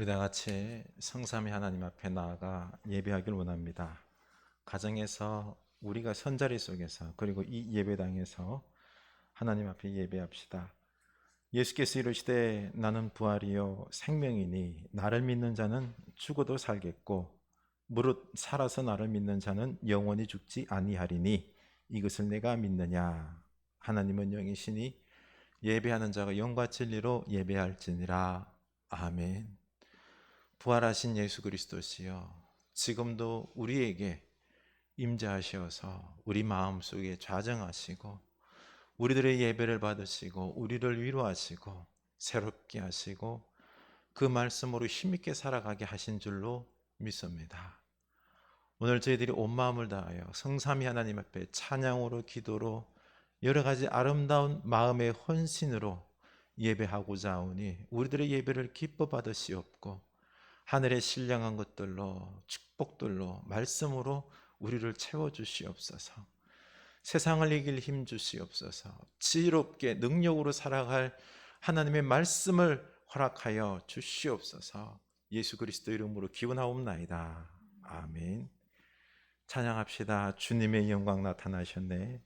우리 다 같이 성삼위 하나님 앞에 나아가 예배하길 원합니다. 가정에서 우리가 선자리 속에서 그리고 이 예배당에서 하나님 앞에 예배합시다. 예수께서 이르시되 나는 부활이요 생명이니 나를 믿는 자는 죽어도 살겠고 무릇 살아서 나를 믿는 자는 영원히 죽지 아니하리니 이것을 내가 믿느냐. 하나님은 영이시니 예배하는 자가 영과 진리로 예배할지니라. 아멘. 부활하신 예수 그리스도시여, 지금도 우리에게 임재하셔서 우리 마음속에 좌정하시고 우리들의 예배를 받으시고 우리를 위로하시고 새롭게 하시고 그 말씀으로 힘있게 살아가게 하신 줄로 믿습니다. 오늘 저희들이 온 마음을 다하여 성삼위 하나님 앞에 찬양으로 기도로 여러 가지 아름다운 마음의 헌신으로 예배하고자 하오니 우리들의 예배를 기뻐 받으시옵고 하늘의 신령한 것들로 축복들로 말씀으로 우리를 채워주시옵소서. 세상을 이길 힘 주시옵소서. 지혜롭게 능력으로 살아갈 하나님의 말씀을 허락하여 주시옵소서. 예수 그리스도 이름으로 기원하옵나이다. 아멘. 찬양합시다. 주님의 영광 나타나셨네.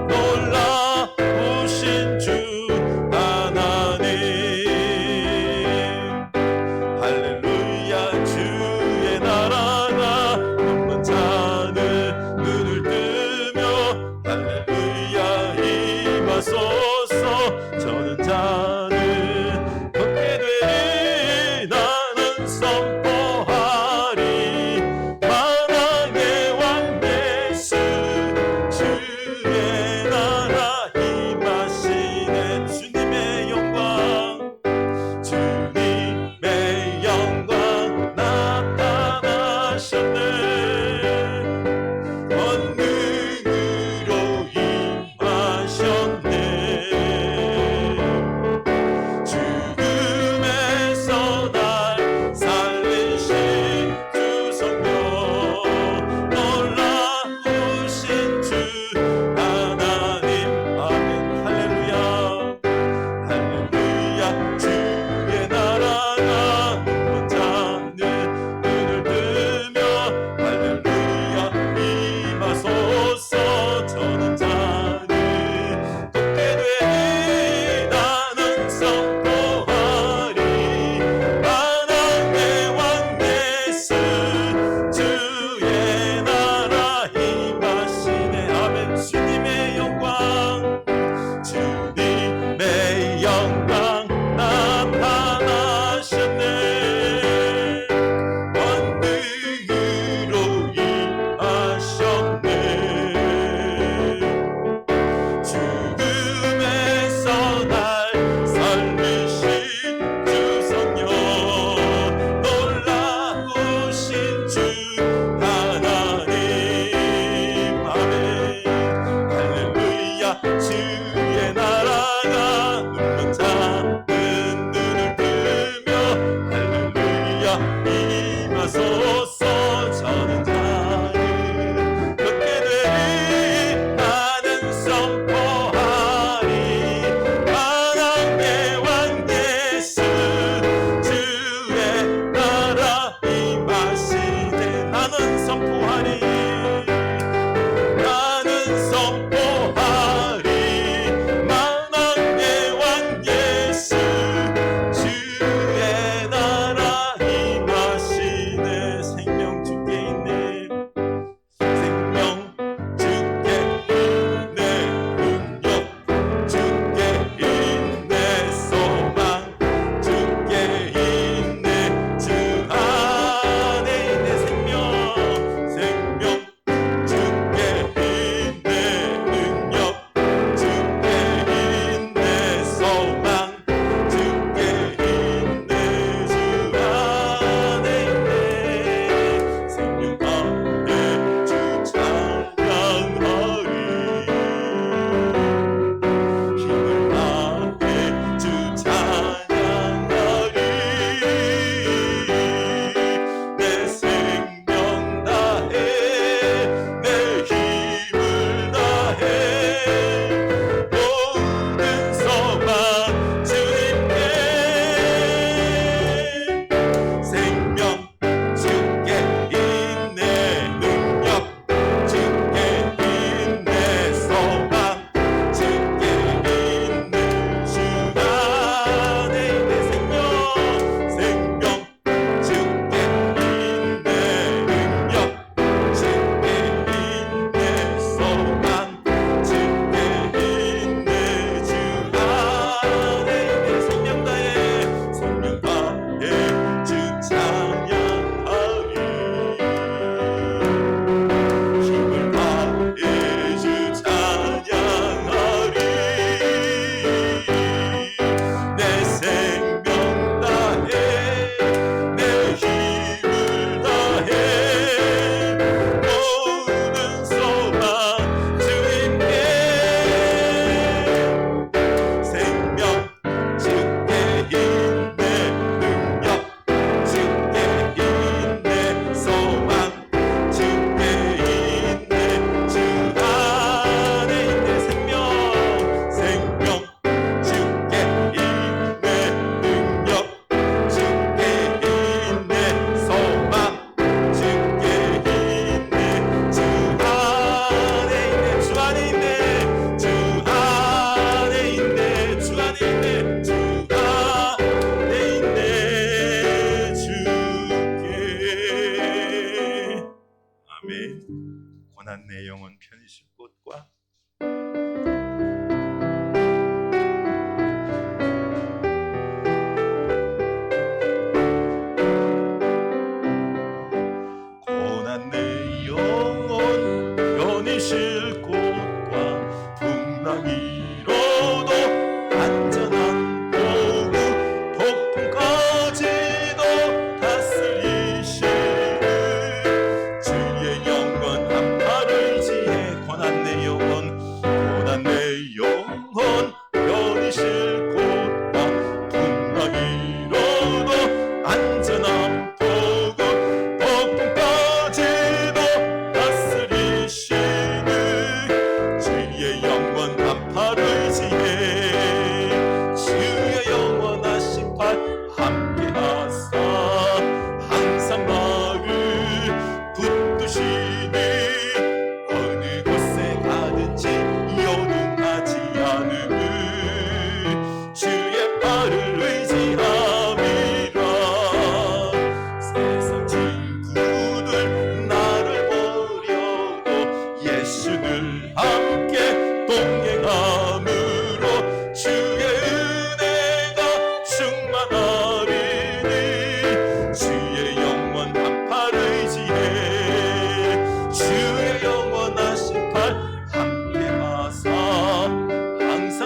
놀라우신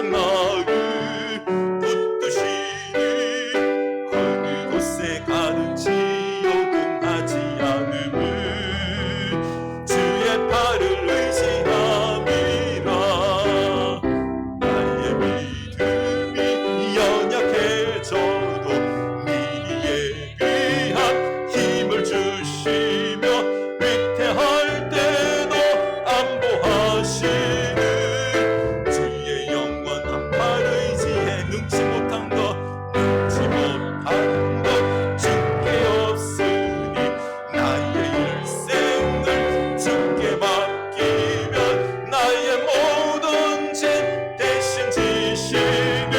항상 나를 붙드시니 어느 곳에 가든지 요동하지 않음을 주의 팔을 의지함이라. 나의 믿음이 연약해져도 미리 예비한 힘을 주시며 위태할 때도 안보하시는 주의 영원한 팔 의지에 능치 못한 것 주께 없으니 나의 일생을 주께 맡기면 나의 모든 죄 대신 지시는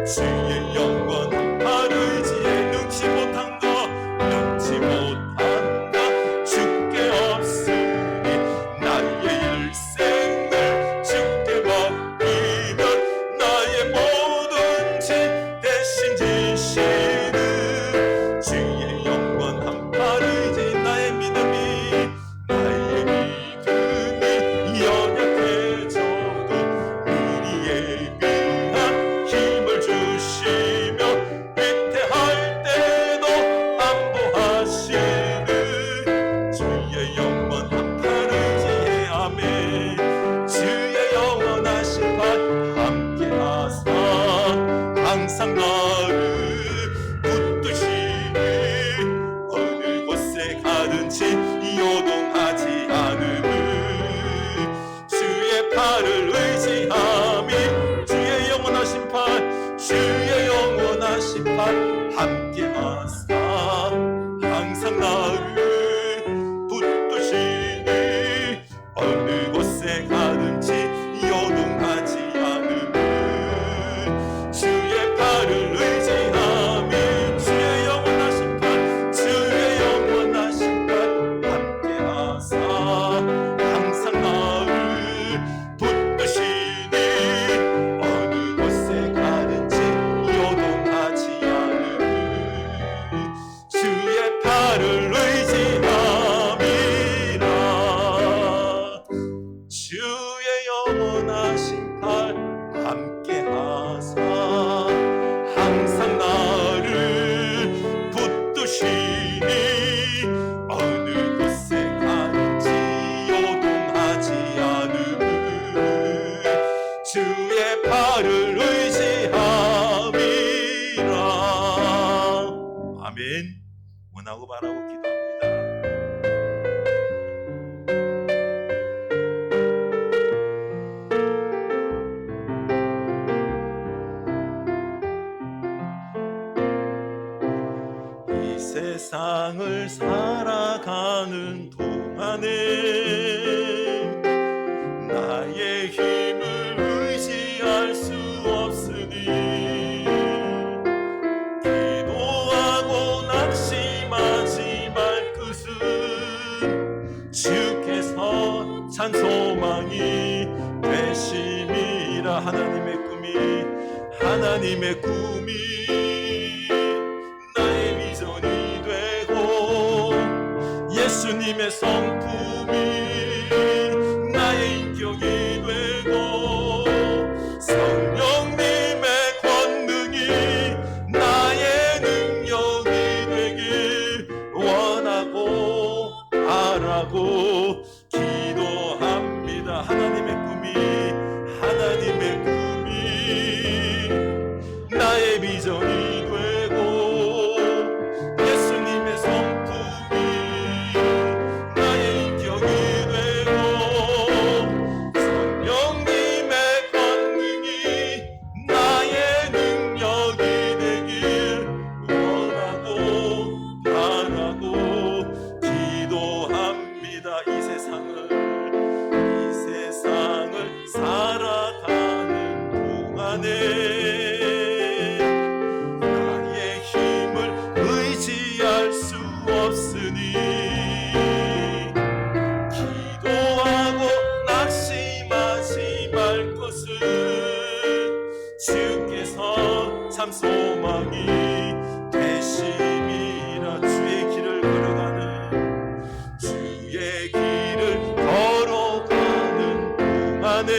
주의 영원한 팔 의지에 능치 못한 것 주께 없으니 나의 일생을 주께 맡기면 나의 모든 죄 대신 지시는 주의 영원한 팔 의지. 나의 믿음이 연약해져도 미리 예비한 힘을 주시며 위태할 때도 안보하시는 주의 영원한 팔 의지에 아멘. 주의 영원하신 팔 함께하사 항상 나를 붙드시니 어느 곳에 가든지 요동하지 않음을 주의 팔을 의지함이 주의 영원하신 팔 주의 영원하신 팔 함께하사 항상 나를 붙드시니 어느 곳에 가든지 요동하지 않음을 주의 팔을 의지함이 주의 영원하신 팔 주의 영원하신 팔 함께하사 항상 나를 붙드시니 어느 곳에 가든지 요동하지 않음을 주의 팔을 의지함이라. 주의 영원하신 팔 함께하사 항상 나를 붙드시니 어느 곳에 가든지 요동하지 않음을 주의 팔을 의지함이라. 아멘. 원하고 바라고 기도합니다. 이 세상을 살아가는 동안에 나의 힘을 의지할 수 없으니 기도하고 낙심하지 말 것은 주께서 찬 소망이 되심이라. 하나님의 꿈이 나의 비전이 되고 예수님의 성품이 나의 인격이 되고 성령님의 권능이 나의 능력이 되길 원하고 바라고 기도합니다. 하나님의 꿈이 나의 비전이 되고 예수님의 성품이 나의 인격이 되고 성령님의 권능이 나의 능력이 되길 원하고 바라고 기도합니다. 이 세상을 살아가는 동안에 나의 힘을 의지할 수 없으니 기도하고 낙심하지 말 것은 주께서 참 소망이 되심이라. 주의 길을 걸어가는 동안에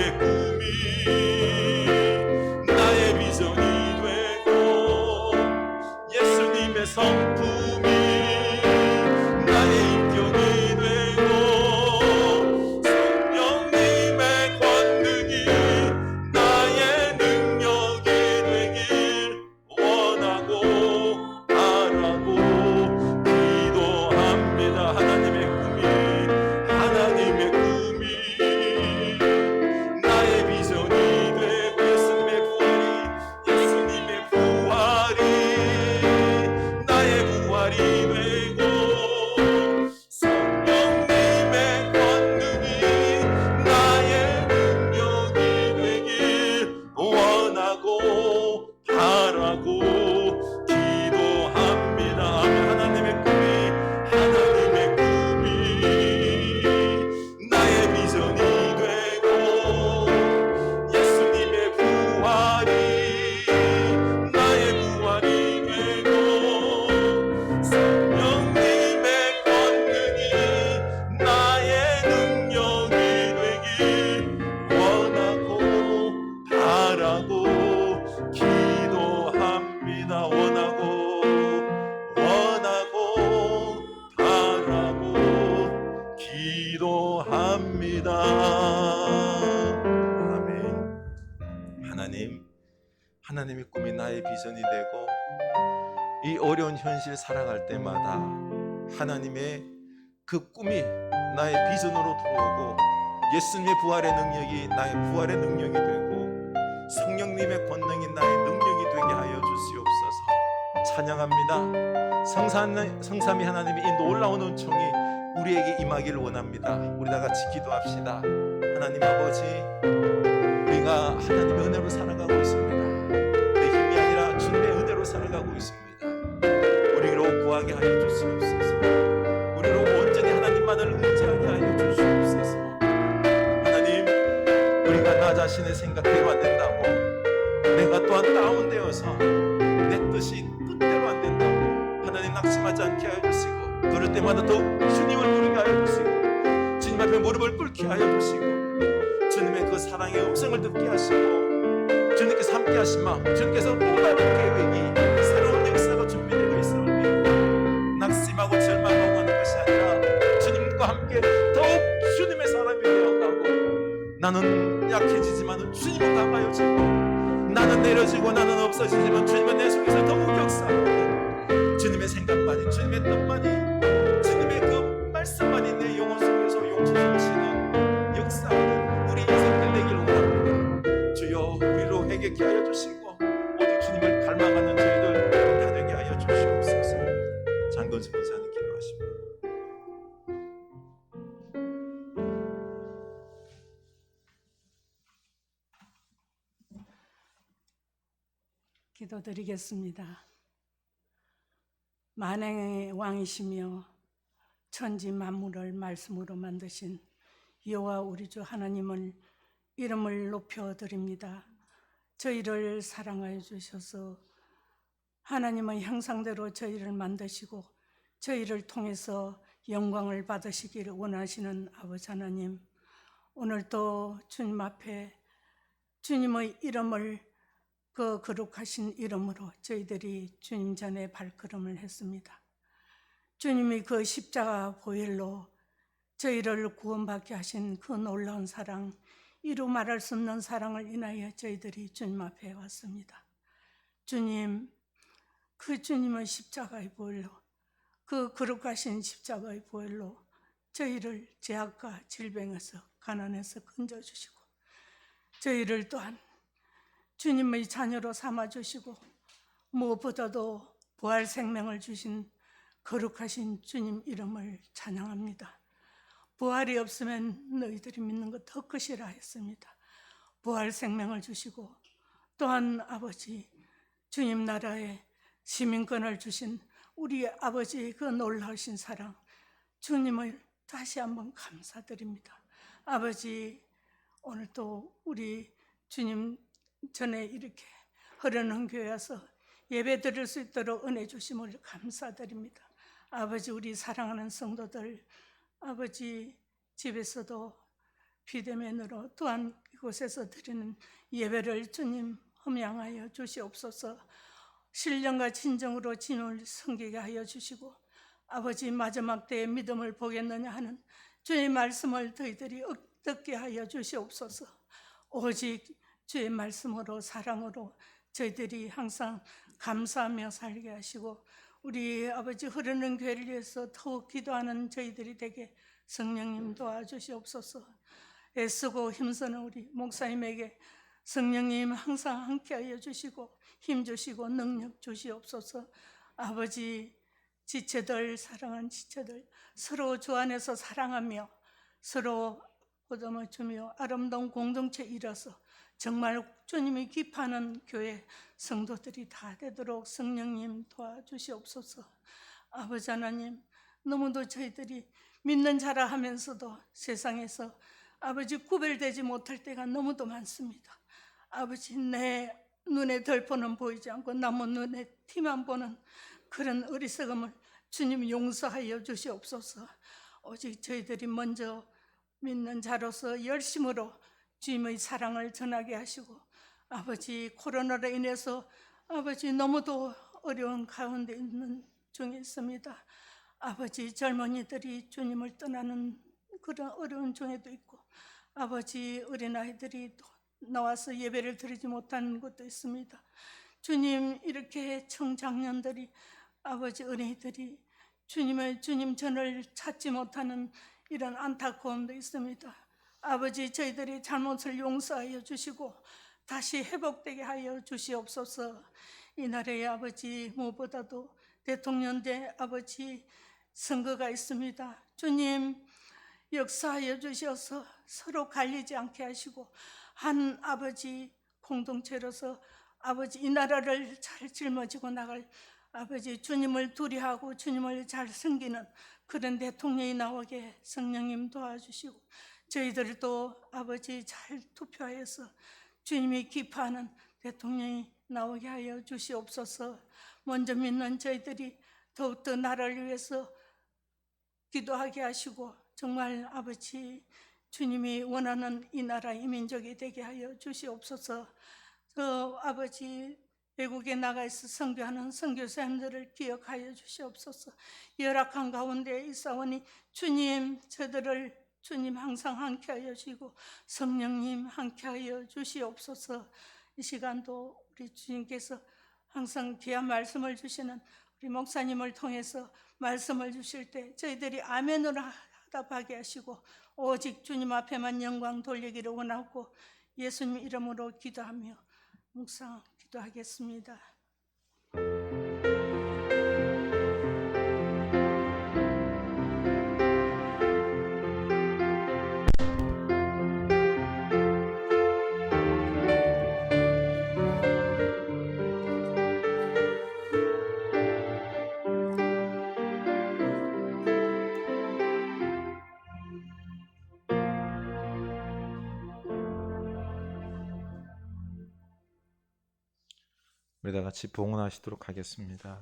하나님의 꿈이 나의 비전이 되고 예수님의 성품이 나의 인격이 되고 성령님의 권능이 나의 능력이 되길 원하고 바라고 기도합니다. 하나님의 꿈이 나의 비전이 되고 예수님의 부활이 나의 부활이 되고 성령님의 권능이 나의 능력이 되길 원하고 바라고 기도합니다. 하나님의 꿈이 나의 비전이 되고 예수님의 부활이 나의 부활이 되고 성령님의 권능이 나의 능력이 되길 원하고 바라고 기도합니다. 원하고 바라고 기도합니다. 아멘. 하나님의 꿈이 나의 비전이 되고 이 어려운 현실 살아갈 때마다 하나님의 그 꿈이 나의 비전으로 들어오고 예수님의 부활의 능력이 나의 부활의 능력이 되고 성령님의 권능이 나의 능력이 되게 하여 주시옵소서. 찬양합니다. 성삼위 하나님의 이 놀라운 은총이 우리에게 임하기를 원합니다. 우리 다 같이 기도합시다. 하나님 아버지, 우리가 하나님의 은혜로 살아가고 있습니다. 내 힘이 아니라 주님의 은혜로 살아가고 있습니다. 우리로 구하게 하여 주시옵소서. 우리로 온전히 하나님만을 의지하게 하여 주시옵소서. 하나님, 우리가 나 자신의 생각대로 안 된다고, 내가 또한 다운되어서 내 뜻대로 안 된다고 하나님 낙심하지 않게 하여 주시고, 그럴 때마다 더욱 주님을 부르게 하여 주시고 주님 앞에 무릎을 꿇게 하여 주시고 주님의 그 사랑의 음성을 듣게 하시고 주님께서 함께 하시마 주님께서 또 다른 계획이 새로운 역사가 준비되고 있음을 믿고 낙심하고 절망하고 하는 것이 아니라 주님과 함께 더욱 주님의 사람이 되어가고 나는 약해지지만 주님은 강하여지고 나는 내려지고 나는 없어지지만 주님은 내 속에서 더욱 역사하고 주님의 생각만이 주님의 뜻만이 주님의 그 말씀만이 내 영혼 속에서 용수 넘치는 역사하는 우리 인생들 되기를 원합니다. 주여 우리로 회개케 하여 주시고 오직 주님을 닮아가는 저희들 다 되게 하여 주시옵소서. 장건수 권사님 기도하십니다. 기도드리겠습니다. 만행의 왕이시며 천지 만물을 말씀으로 만드신 여호와 우리 주 하나님을 이름을 높여드립니다. 저희를 사랑하여 주셔서 하나님의 형상대로 저희를 만드시고 저희를 통해서 영광을 받으시기를 원하시는 아버지 하나님, 오늘도 주님 앞에 주님의 이름을 그 거룩하신 이름으로 저희들이 주님 전에 발걸음을 했습니다. 주님이 그 십자가 보혈로 저희를 구원받게 하신 그 놀라운 사랑, 이루 말할 수 없는 사랑을 인하여 저희들이 주님 앞에 왔습니다. 주님, 그 주님의 십자가의 보혈로, 그 거룩하신 십자가의 보혈로 저희를 죄악과 질병에서 가난에서 건져주시고 저희를 또한 주님의 자녀로 삼아주시고 무엇보다도 부활 생명을 주신 거룩하신 주님 이름을 찬양합니다. 부활이 없으면 너희들이 믿는 것 더 끝이라 했습니다. 부활 생명을 주시고 또한 아버지 주님 나라에 시민권을 주신 우리 아버지의 그 놀라우신 사랑, 주님을 다시 한번 감사드립니다. 아버지, 오늘도 우리 주님 전에 이렇게 흐르는 교회 와서 예배 드릴 수 있도록 은혜 주심을 감사드립니다. 아버지, 우리 사랑하는 성도들, 아버지 집에서도 비대면으로 또한 이곳에서 드리는 예배를 주님 흠양하여 주시옵소서. 신령과 진정으로 주님을 섬기게 하여 주시고, 아버지 마지막 때에 믿음을 보겠느냐 하는 주의 말씀을 저희들이 얻게 하여 주시옵소서. 오직 주의 말씀으로 사랑으로 저희들이 항상 감사하며 살게 하시고, 우리 아버지 흐르는 교회를 위해서 더욱 기도하는 저희들이 되게 성령님 도와주시옵소서. 애쓰고 힘쓰는 우리 목사님에게 성령님 항상 함께하여 주시고 힘 주시고 능력 주시옵소서. 아버지, 지체들, 사랑한 지체들 서로 주 안에서 사랑하며 서로 보듬어 주며 아름다운 공동체 이뤄서 정말 주님이 기뻐하는 교회 성도들이 다 되도록 성령님 도와주시옵소서. 아버지 하나님, 너무도 저희들이 믿는 자라 하면서도 세상에서 아버지 구별되지 못할 때가 너무도 많습니다. 아버지, 내 눈에 덜포는 보이지 않고 남은 눈에 티만 보는 그런 어리석음을 주님 용서하여 주시옵소서. 오직 저희들이 먼저 믿는 자로서 열심으로 주님의 사랑을 전하게 하시고, 아버지 코로나로 인해서 아버지 너무도 어려운 가운데 있는 중에 있습니다. 아버지 젊은이들이 주님을 떠나는 그런 어려운 중에도 있고, 아버지 어린아이들이 또 나와서 예배를 드리지 못하는 것도 있습니다. 주님, 이렇게 청장년들이 아버지 어린이들이 주님 전을 찾지 못하는 이런 안타까움도 있습니다. 아버지, 저희들이 잘못을 용서하여 주시고 다시 회복되게 하여 주시옵소서. 이 나라의 아버지, 무엇보다도 대통령제 아버지 선거가 있습니다. 주님, 역사하여 주셔서 서로 갈리지 않게 하시고 한 아버지 공동체로서 아버지 이 나라를 잘 짊어지고 나갈 아버지 주님을 두려워하고 주님을 잘 섬기는 그런 대통령이 나오게 성령님 도와주시고, 저희들도 아버지 잘 투표하여서 주님이 기뻐하는 대통령이 나오게 하여 주시옵소서. 먼저 믿는 저희들이 더욱더 나라를 위해서 기도하게 하시고, 정말 아버지 주님이 원하는 이 나라 이 민족이 되게 하여 주시옵소서. 아버지 외국에 나가 있어 선교하는 선교사님들을 기억하여 주시옵소서. 열악한 가운데 있사오니 주님, 저들을 주님 항상 함께하여 주시고 성령님 함께하여 주시옵소서. 이 시간도 우리 주님께서 항상 귀한 말씀을 주시는 우리 목사님을 통해서 말씀을 주실 때 저희들이 아멘으로 하답하게 하시고 오직 주님 앞에만 영광 돌리기를 원하고 예수님 이름으로 기도하며 묵상 기도하겠습니다. 우리 다 같이 봉헌하시도록 하겠습니다.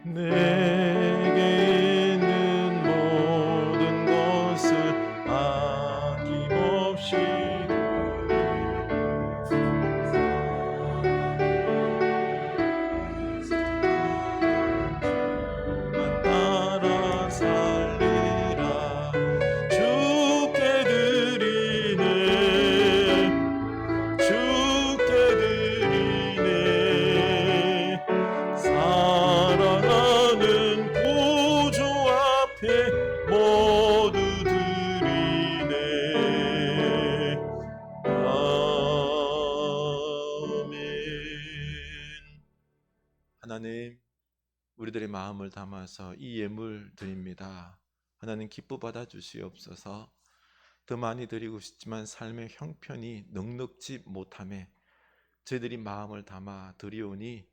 내게 있는 모든 것을 아낌없이 따라 살리라. 주께 드리네, 주께 드리네. 사랑하는 구주 앞에 모두 드리네. 아멘. 하나님, 우리들의 마음을 담아서 이 예물 드립니다. 하나님 기뻐 받아 주시옵소서. 더 많이 드리고 싶지만 삶의 형편이 넉넉지 못함에 저희들이 마음을 담아 드리오니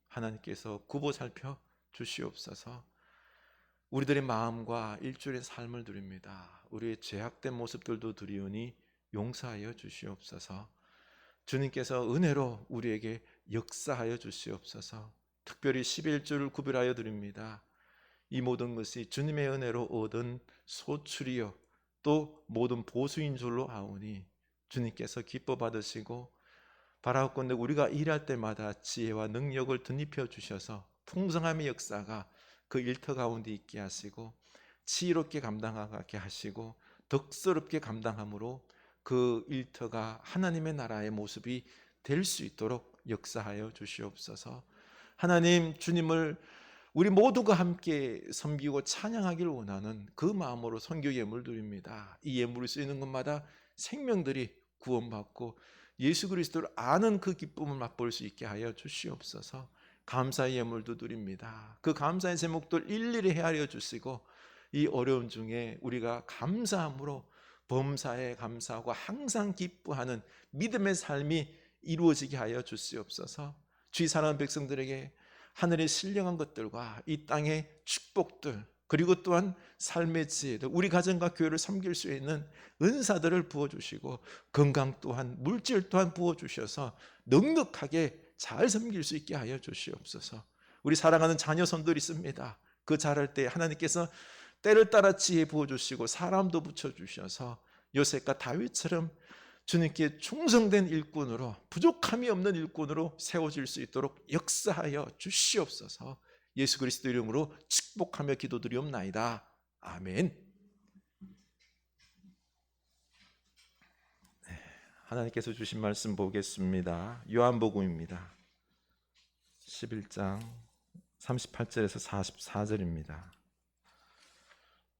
하나님께서 굽어 살펴 주시옵소서. 우리들의 마음과 일주일의 삶을 드립니다. 우리의 죄악된 모습들도 드리오니 용서하여 주시옵소서. 주님께서 은혜로 우리에게 역사하여 주시옵소서. 특별히 11주를 구별하여 드립니다. 이 모든 것이 주님의 은혜로 얻은 소출이요 또 모든 보수인 줄로 아오니 주님께서 기뻐 받으시고 바라옵건대 우리가 일할 때마다 지혜와 능력을 덧입혀 주셔서 풍성함의 역사가 그 일터 가운데 있게 하시고 지혜롭게 감당하게 하시고 덕스럽게 감당함으로 그 일터가 하나님의 나라의 모습이 될 수 있도록 역사하여 주시옵소서. 하나님, 주님을 우리 모두가 함께 섬기고 찬양하기를 원하는 그 마음으로 선교 예물 드립니다. 이 예물을 쓰이는 것마다 생명들이 구원받고 예수 그리스도를 아는 그 기쁨을 맛볼 수 있게 하여 주시옵소서. 감사의 예물도 드립니다. 그 감사의 제목들 일일이 헤아려 주시고 이 어려움 중에 우리가 감사함으로 범사에 감사하고 항상 기뻐하는 믿음의 삶이 이루어지게 하여 주시옵소서. 주의 사랑하는 백성들에게 하늘의 신령한 것들과 이 땅의 축복들, 그리고 또한 삶의 지혜들, 우리 가정과 교회를 섬길 수 있는 은사들을 부어주시고 건강 또한 물질 또한 부어주셔서 넉넉하게 잘 섬길 수 있게 하여 주시옵소서. 우리 사랑하는 자녀손들 있습니다. 그 자랄 때 하나님께서 때를 따라 지혜 부어주시고 사람도 붙여주셔서 요셉과 다윗처럼 주님께 충성된 일꾼으로, 부족함이 없는 일꾼으로 세워질 수 있도록 역사하여 주시옵소서. 예수 그리스도 이름으로 축복하며 기도드리옵나이다. 아멘. 하나님께서 주신 말씀 보겠습니다. 요한복음입니다. 11장 38절에서 44절입니다.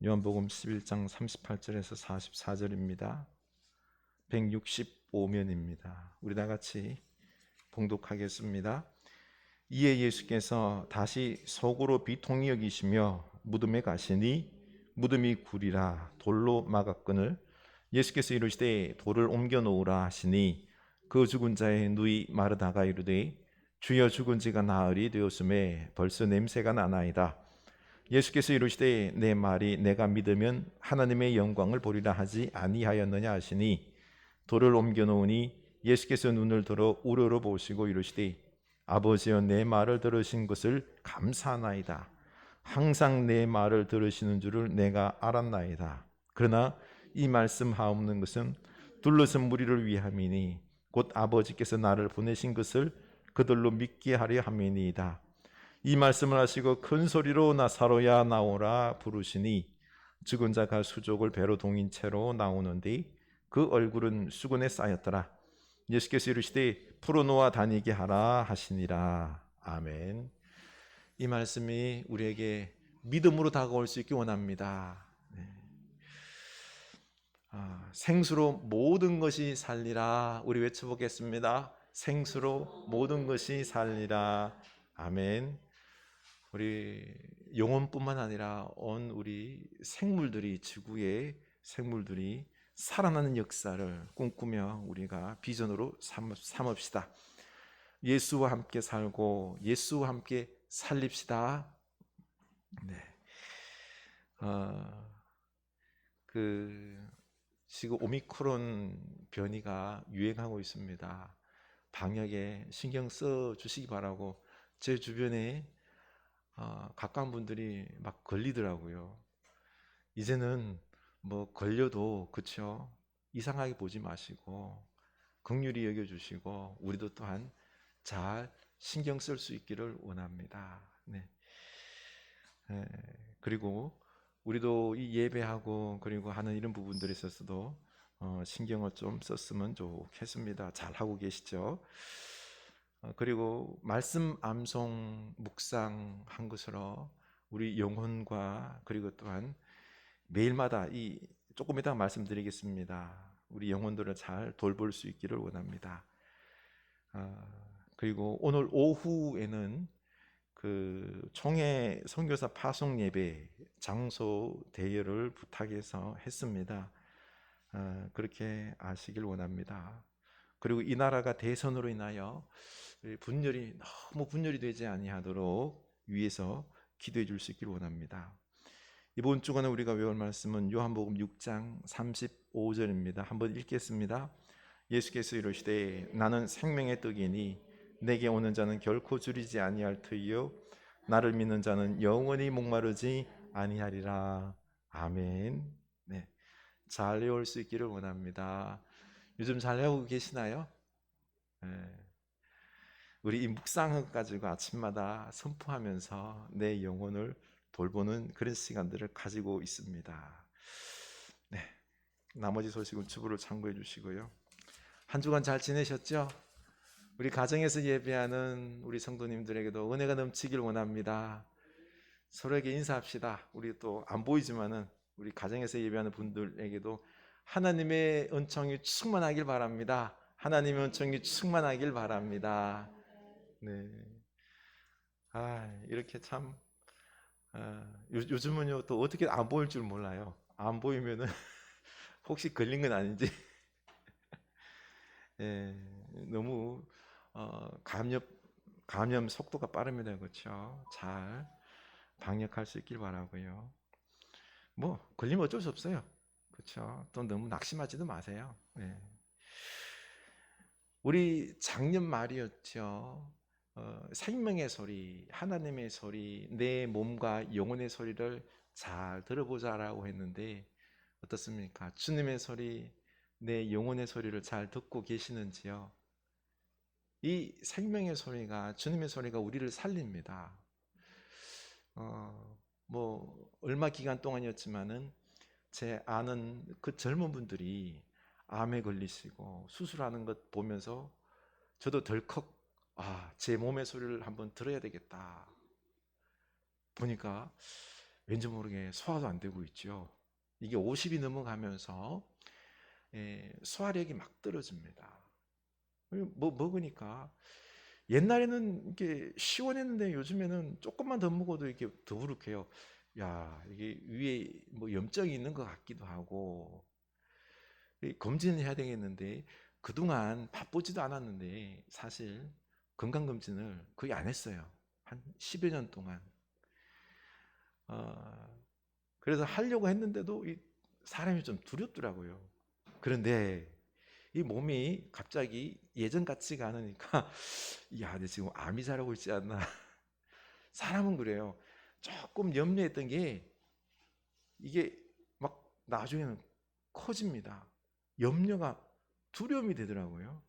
요한복음 11장 38절에서 44절입니다. 165면입니다. 우리 다 같이 봉독하겠습니다. 이에 예수께서 다시 속으로 비통히 여기시며 무덤에 가시니 무덤이 굴이라 돌로 막았거늘 예수께서 이르시되 돌을 옮겨 놓으라 하시니 그 죽은 자의 누이 마르다가 이르되 주여 죽은 지가 나흘이 되었음에 벌써 냄새가 나나이다. 예수께서 이르시되 내 말이 내가 믿으면 하나님의 영광을 보리라 하지 아니하였느냐 하시니 돌을 옮겨 놓으니 예수께서 눈을 들어 우러러 보시고 이르시되 아버지여 내 말을 들으신 것을 감사하나이다. 항상 내 말을 들으시는 줄을 내가 알았나이다. 그러나 이 말씀하옵는 것은 둘러선 무리를 위함이니 곧 아버지께서 나를 보내신 것을 그들로 믿게 하려 함이니이다. 이 말씀을 하시고 큰 소리로 나사로야 나오라 부르시니 죽은 자가 수족을 배로 동인 채로 나오는데 그 얼굴은 수건에 쌓였더라. 예수께서 이르시되 풀어놓아 다니게 하라 하시니라. 아멘. 이 말씀이 우리에게 믿음으로 다가올 수 있기 원합니다. 생수로 모든 것이 살리라. 우리 외쳐보겠습니다. 생수로 모든 것이 살리라. 아멘. 우리 영혼뿐만 아니라 온 우리 생물들이, 지구의 생물들이 살아나는 역사를 꿈꾸며 우리가 비전으로 삼읍시다. 예수와 함께 살고 예수와 함께 살립시다. 네. 지금 오미크론 변이가 유행하고 있습니다. 방역에 신경 써 주시기 바라고 제 주변에 가까운 분들이 막 걸리더라고요. 이제는 뭐 걸려도 그쵸 이상하게 보지 마시고 긍휼히 여겨주시고 우리도 또한 잘 신경 쓸 수 있기를 원합니다. 네. 그리고 우리도 이 예배하고 그리고 하는 이런 부분들에 있어서도 신경을 좀 썼으면 좋겠습니다. 잘 하고 계시죠? 그리고 말씀 암송 묵상한 것으로 우리 영혼과 그리고 또한 매일마다 조금 이따 말씀드리겠습니다. 우리 영혼들을 잘 돌볼 수 있기를 원합니다. 그리고 오늘 오후에는 그 총회 선교사 파송 예배 장소 대여를 부탁해서 했습니다. 그렇게 아시길 원합니다. 그리고 이 나라가 대선으로 인하여 너무 분열이 되지 아니하도록 위에서 기도해 줄 수 있기를 원합니다. 이번 주간에 우리가 외울 말씀은 요한복음 6장 35절입니다. 한번 읽겠습니다. 예수께서 이르시되 나는 생명의 떡이니 내게 오는 자는 결코 줄이지 아니할 터이요 나를 믿는 자는 영원히 목마르지 아니하리라. 아멘. 네. 잘 외울 수 있기를 원합니다. 요즘 잘 외우고 계시나요? 예. 우리 이 묵상을 가지고 아침마다 선포하면서 내 영혼을 돌보는 그런 시간들을 가지고 있습니다. 네, 나머지 소식은 주부를 참고해 주시고요. 한 주간 잘 지내셨죠? 우리 가정에서 예배하는 우리 성도님들에게도 은혜가 넘치길 원합니다. 서로에게 인사합시다. 우리 또 안 보이지만은 우리 가정에서 예배하는 분들에게도 하나님의 은총이 충만하길 바랍니다. 하나님의 은총이 충만하길 바랍니다. 네. 이렇게 참 요즘은요 또 어떻게 안 보일 줄 몰라요. 안 보이면은 혹시 걸린 건 아닌지. 예, 너무 감염 속도가 빠릅니다. 그렇죠? 잘 방역할 수 있길 바라고요. 뭐 걸리면 어쩔 수 없어요. 그렇죠? 또 너무 낙심하지도 마세요. 네. 우리 작년 말이었죠. 생명의 소리, 하나님의 소리, 내 몸과 영혼의 소리를 잘 들어보자라고 했는데 어떻습니까? 주님의 소리, 내 영혼의 소리를 잘 듣고 계시는지요? 이 생명의 소리가, 주님의 소리가 우리를 살립니다. 뭐 얼마 기간 동안이었지만은 제 아는 그 젊은 분들이 암에 걸리시고 수술하는 것 보면서 저도 덜컥 제 몸의 소리를 한번 들어야 되겠다. 보니까 왠지 모르게 소화도 안 되고 있죠. 이게 50이 넘어가면서 소화력이 막 떨어집니다. 뭐 먹으니까 옛날에는 이게 시원했는데 요즘에는 조금만 더 먹어도 이렇게 더부룩해요. 야, 이게 위에 뭐 염증이 있는 것 같기도 하고 검진을 해야 되겠는데 그동안 바쁘지도 않았는데 사실 건강검진을 거의 안 했어요. 한 10여 년 동안. 그래서 하려고 했는데도 이 사람이 좀 두렵더라고요. 그런데 이 몸이 갑자기 예전 같지가 않으니까 야, 내 지금 암이 자라고 있지 않나. 사람은 그래요. 조금 염려했던 게 이게 막 나중에는 커집니다. 염려가 두려움이 되더라고요.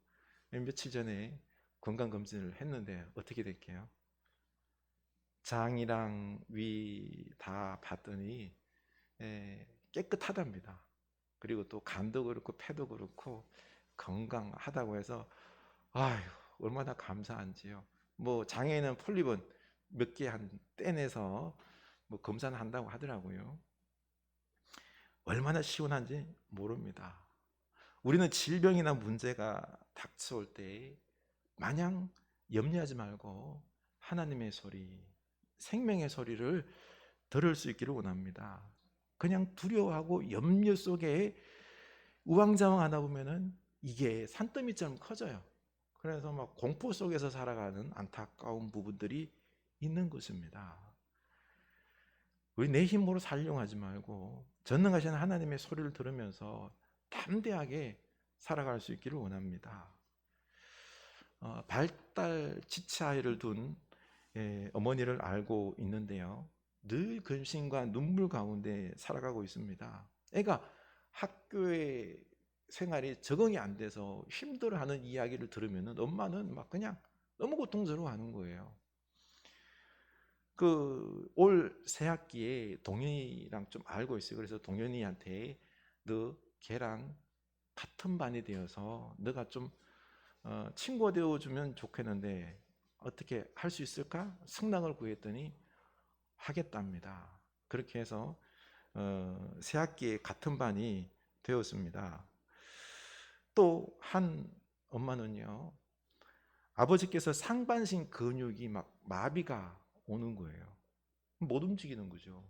며칠 전에 건강검진을 했는데 어떻게 될게요? 장이랑 위 다 봤더니 깨끗하답니다. 그리고 또 간도 그렇고 폐도 그렇고 건강하다고 해서 아휴 얼마나 감사한지요. 뭐 장에는 폴립은 몇 개 한 떼내서 뭐 검사는 한다고 하더라고요. 얼마나 시원한지 모릅니다. 우리는 질병이나 문제가 닥쳐올 때 마냥 염려하지 말고 하나님의 소리, 생명의 소리를 들을 수 있기를 원합니다. 그냥 두려워하고 염려 속에 우왕좌왕하다 보면은 이게 산더미처럼 커져요. 그래서 막 공포 속에서 살아가는 안타까운 부분들이 있는 것입니다. 우리 내 힘으로 살려고 하지 말고 전능하신 하나님의 소리를 들으면서 담대하게 살아갈 수 있기를 원합니다. 발달 지체 아이를 둔 어머니를 알고 있는데요. 늘 근심과 눈물 가운데 살아가고 있습니다. 애가 학교에 생활이 적응이 안 돼서 힘들어하는 이야기를 들으면 엄마는 막 그냥 너무 고통스러워하는 거예요. 그 올 새학기에 동현이랑 좀 알고 있어요. 그래서 동현이한테 너 걔랑 같은 반이 되어서 너가 좀 친구가 되어주면 좋겠는데 어떻게 할 수 있을까? 승낙을 구했더니 하겠답니다. 그렇게 해서 새학기에 같은 반이 되었습니다. 또 한 엄마는요, 아버지께서 상반신 근육이 막 마비가 오는 거예요. 못 움직이는 거죠.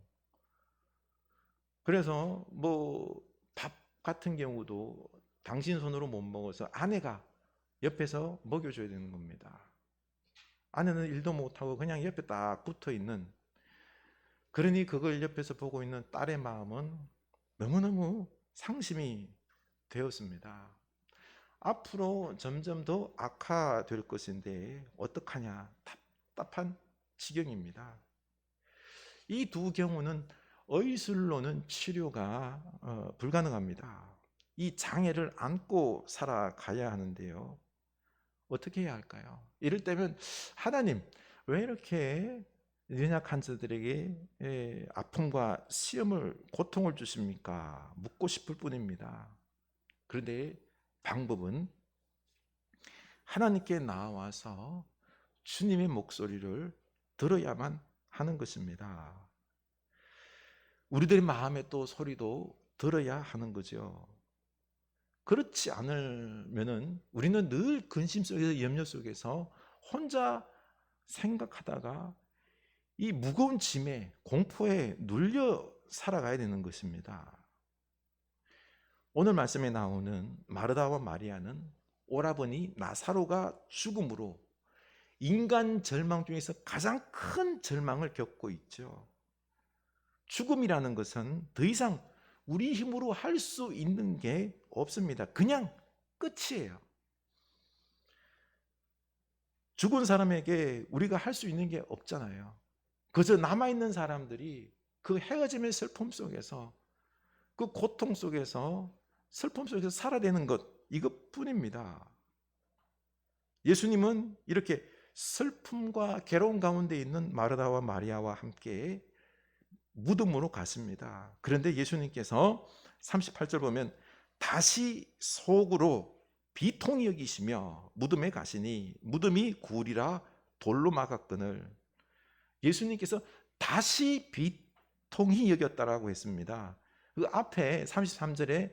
그래서 뭐 밥 같은 경우도 당신 손으로 못 먹어서 아내가 옆에서 먹여줘야 되는 겁니다. 아내는 일도 못하고 그냥 옆에 딱 붙어 있는, 그러니 그걸 옆에서 보고 있는 딸의 마음은 너무너무 상심이 되었습니다. 앞으로 점점 더 악화될 것인데 어떡하냐, 답답한 지경입니다. 이 두 경우는 의술로는 치료가 불가능합니다. 이 장애를 안고 살아가야 하는데요. 어떻게 해야 할까요? 이럴 때면 하나님 왜 이렇게 연약한 자들에게 아픔과 시험을 고통을 주십니까? 묻고 싶을 뿐입니다. 그런데 방법은 하나님께 나와서 주님의 목소리를 들어야만 하는 것입니다. 우리들의 마음의 또 소리도 들어야 하는 거죠. 그렇지 않으면은 우리는 늘 근심 속에서 염려 속에서 혼자 생각하다가 이 무거운 짐에 공포에 눌려 살아가야 되는 것입니다. 오늘 말씀에 나오는 마르다와 마리아는 오라버니 나사로가 죽음으로 인간 절망 중에서 가장 큰 절망을 겪고 있죠. 죽음이라는 것은 더 이상 우리 힘으로 할 수 있는 게 없습니다. 그냥 끝이에요. 죽은 사람에게 우리가 할 수 있는 게 없잖아요. 그저 남아있는 사람들이 그 헤어짐의 슬픔 속에서, 그 고통 속에서, 슬픔 속에서 살아내는 것, 이것뿐입니다. 예수님은 이렇게 슬픔과 괴로움 가운데 있는 마르다와 마리아와 함께 무덤으로 갔습니다. 그런데 예수님께서 38절 보면 다시 속으로 비통히 여기시며 무덤에 가시니 무덤이 구리라 돌로 막았거늘. 예수님께서 다시 비통히 여겼다라고 했습니다. 그 앞에 33절에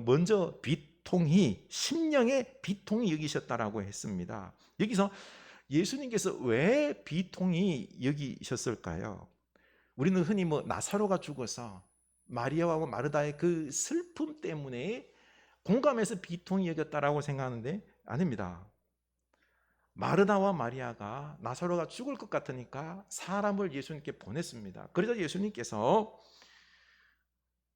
먼저 비통히, 심령의 비통히 여기셨다라고 했습니다. 여기서 예수님께서 왜 비통히 여기셨을까요? 우리는 흔히 나사로가 죽어서 마리아와 마르다의 그 슬픔 때문에 공감해서 비통히 여겼다라고 생각하는데 아닙니다. 마르다와 마리아가 나사로가 죽을 것 같으니까 사람을 예수님께 보냈습니다. 그래서 예수님께서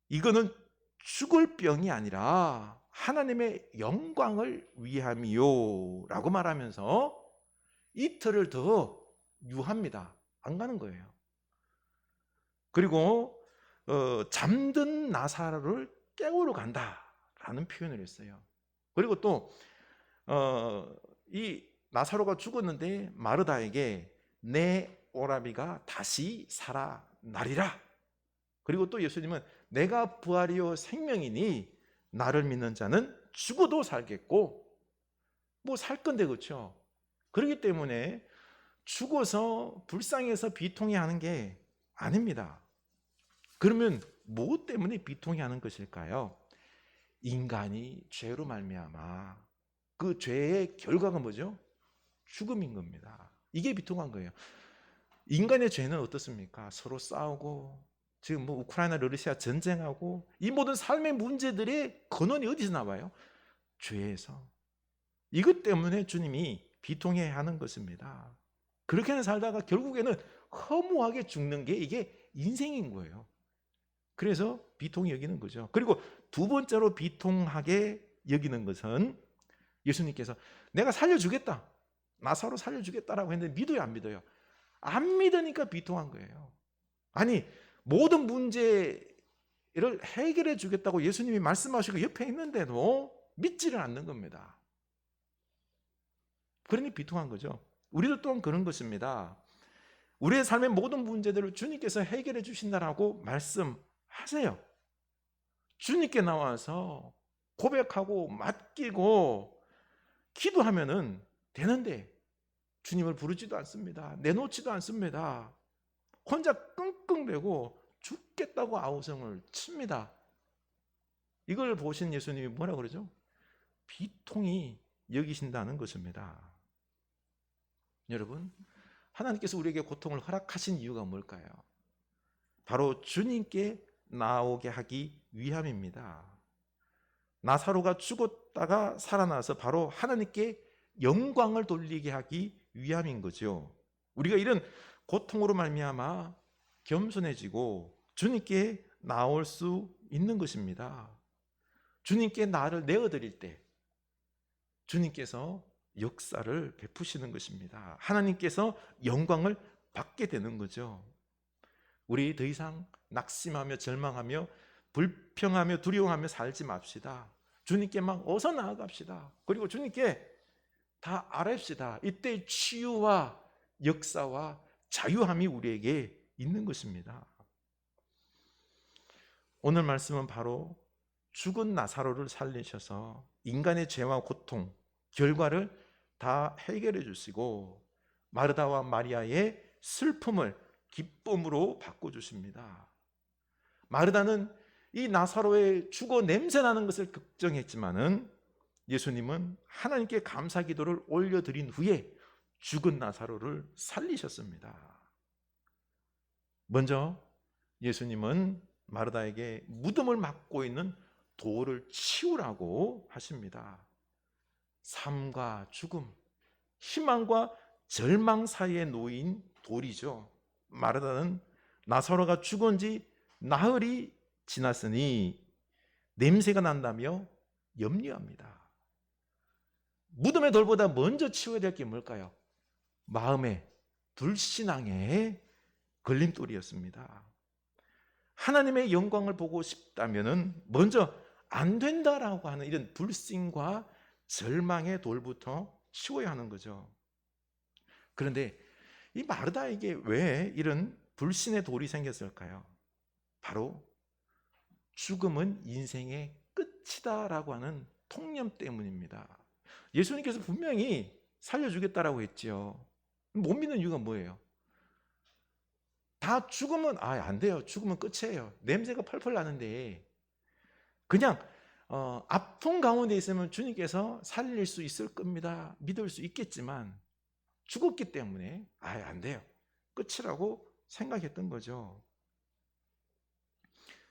이거는 죽을 병이 아니라 하나님의 영광을 위함이요 라고 말하면서 이틀을 더 유합니다. 안 가는 거예요. 그리고 잠든 나사로를 깨우러 간다라는 표현을 했어요. 그리고 또 이 나사로가 죽었는데 마르다에게 내 오라비가 다시 살아나리라. 그리고 또 예수님은 내가 부활이요 생명이니 나를 믿는 자는 죽어도 살겠고 살 건데, 그렇죠? 그렇기 때문에 죽어서 불쌍해서 비통해 하는 게 아닙니다. 그러면 무엇 때문에 비통해 하는 것일까요? 인간이 죄로 말미암아 그 죄의 결과가 뭐죠? 죽음인 겁니다. 이게 비통한 거예요. 인간의 죄는 어떻습니까? 서로 싸우고 지금 우크라이나 러시아 전쟁하고 이 모든 삶의 문제들의 근원이 어디서 나와요? 죄에서. 이것 때문에 주님이 비통해 하는 것입니다. 그렇게는 살다가 결국에는 허무하게 죽는 게 이게 인생인 거예요. 그래서 비통히 여기는 거죠. 그리고 두 번째로 비통하게 여기는 것은 예수님께서 내가 살려주겠다, 나사로 살려주겠다라고 했는데 믿어요, 안 믿어요? 안 믿으니까 비통한 거예요. 아니, 모든 문제를 해결해 주겠다고 예수님이 말씀하시고 옆에 있는데도 믿지를 않는 겁니다. 그러니 비통한 거죠. 우리도 또한 그런 것입니다. 우리의 삶의 모든 문제들을 주님께서 해결해 주신다라고 말씀하세요. 주님께 나와서 고백하고 맡기고 기도하면은 되는데 주님을 부르지도 않습니다. 내놓지도 않습니다. 혼자 끙끙대고 죽겠다고 아우성을 칩니다. 이걸 보신 예수님이 뭐라 그러죠? 비통히 여기신다는 것입니다. 여러분, 하나님께서 우리에게 고통을 허락하신 이유가 뭘까요? 바로 주님께 나오게 하기 위함입니다. 나사로가 죽었다가 살아나서 바로 하나님께 영광을 돌리게 하기 위함인 거죠. 우리가 이런 고통으로 말미암아 겸손해지고 주님께 나올 수 있는 것입니다. 주님께 나를 내어드릴 때 주님께서 역사를 베푸시는 것입니다. 하나님께서 영광을 받게 되는 거죠. 우리 더 이상 낙심하며 절망하며 불평하며 두려워하며 살지 맙시다. 주님께 막 어서 나아갑시다. 그리고 주님께 다 아뢰시다. 이때 치유와 역사와 자유함이 우리에게 있는 것입니다. 오늘 말씀은 바로 죽은 나사로를 살리셔서 인간의 죄와 고통, 결과를 다 해결해 주시고 마르다와 마리아의 슬픔을 기쁨으로 바꿔주십니다. 마르다는 이 나사로의 죽어 냄새나는 것을 걱정했지만은 예수님은 하나님께 감사 기도를 올려드린 후에 죽은 나사로를 살리셨습니다. 먼저 예수님은 마르다에게 무덤을 막고 있는 돌을 치우라고 하십니다. 삶과 죽음, 희망과 절망 사이에 놓인 돌이죠. 마르다는 나사로가 죽은 지 나흘이 지났으니 냄새가 난다며 염려합니다. 무덤의 돌보다 먼저 치워야 될 게 뭘까요? 마음의 불신앙의 걸림돌이었습니다. 하나님의 영광을 보고 싶다면은 먼저 안 된다라고 하는 이런 불신과 절망의 돌부터 치워야 하는 거죠. 그런데 이 마르다에게 왜 이런 불신의 돌이 생겼을까요? 바로 죽음은 인생의 끝이다라고 하는 통념 때문입니다. 예수님께서 분명히 살려주겠다라고 했지요. 못 믿는 이유가 뭐예요? 다 죽으면 안 돼요. 죽으면 끝이에요. 냄새가 펄펄 나는데 그냥 아픔 가운데 있으면 주님께서 살릴 수 있을 겁니다. 믿을 수 있겠지만 죽었기 때문에 안 돼요. 끝이라고 생각했던 거죠.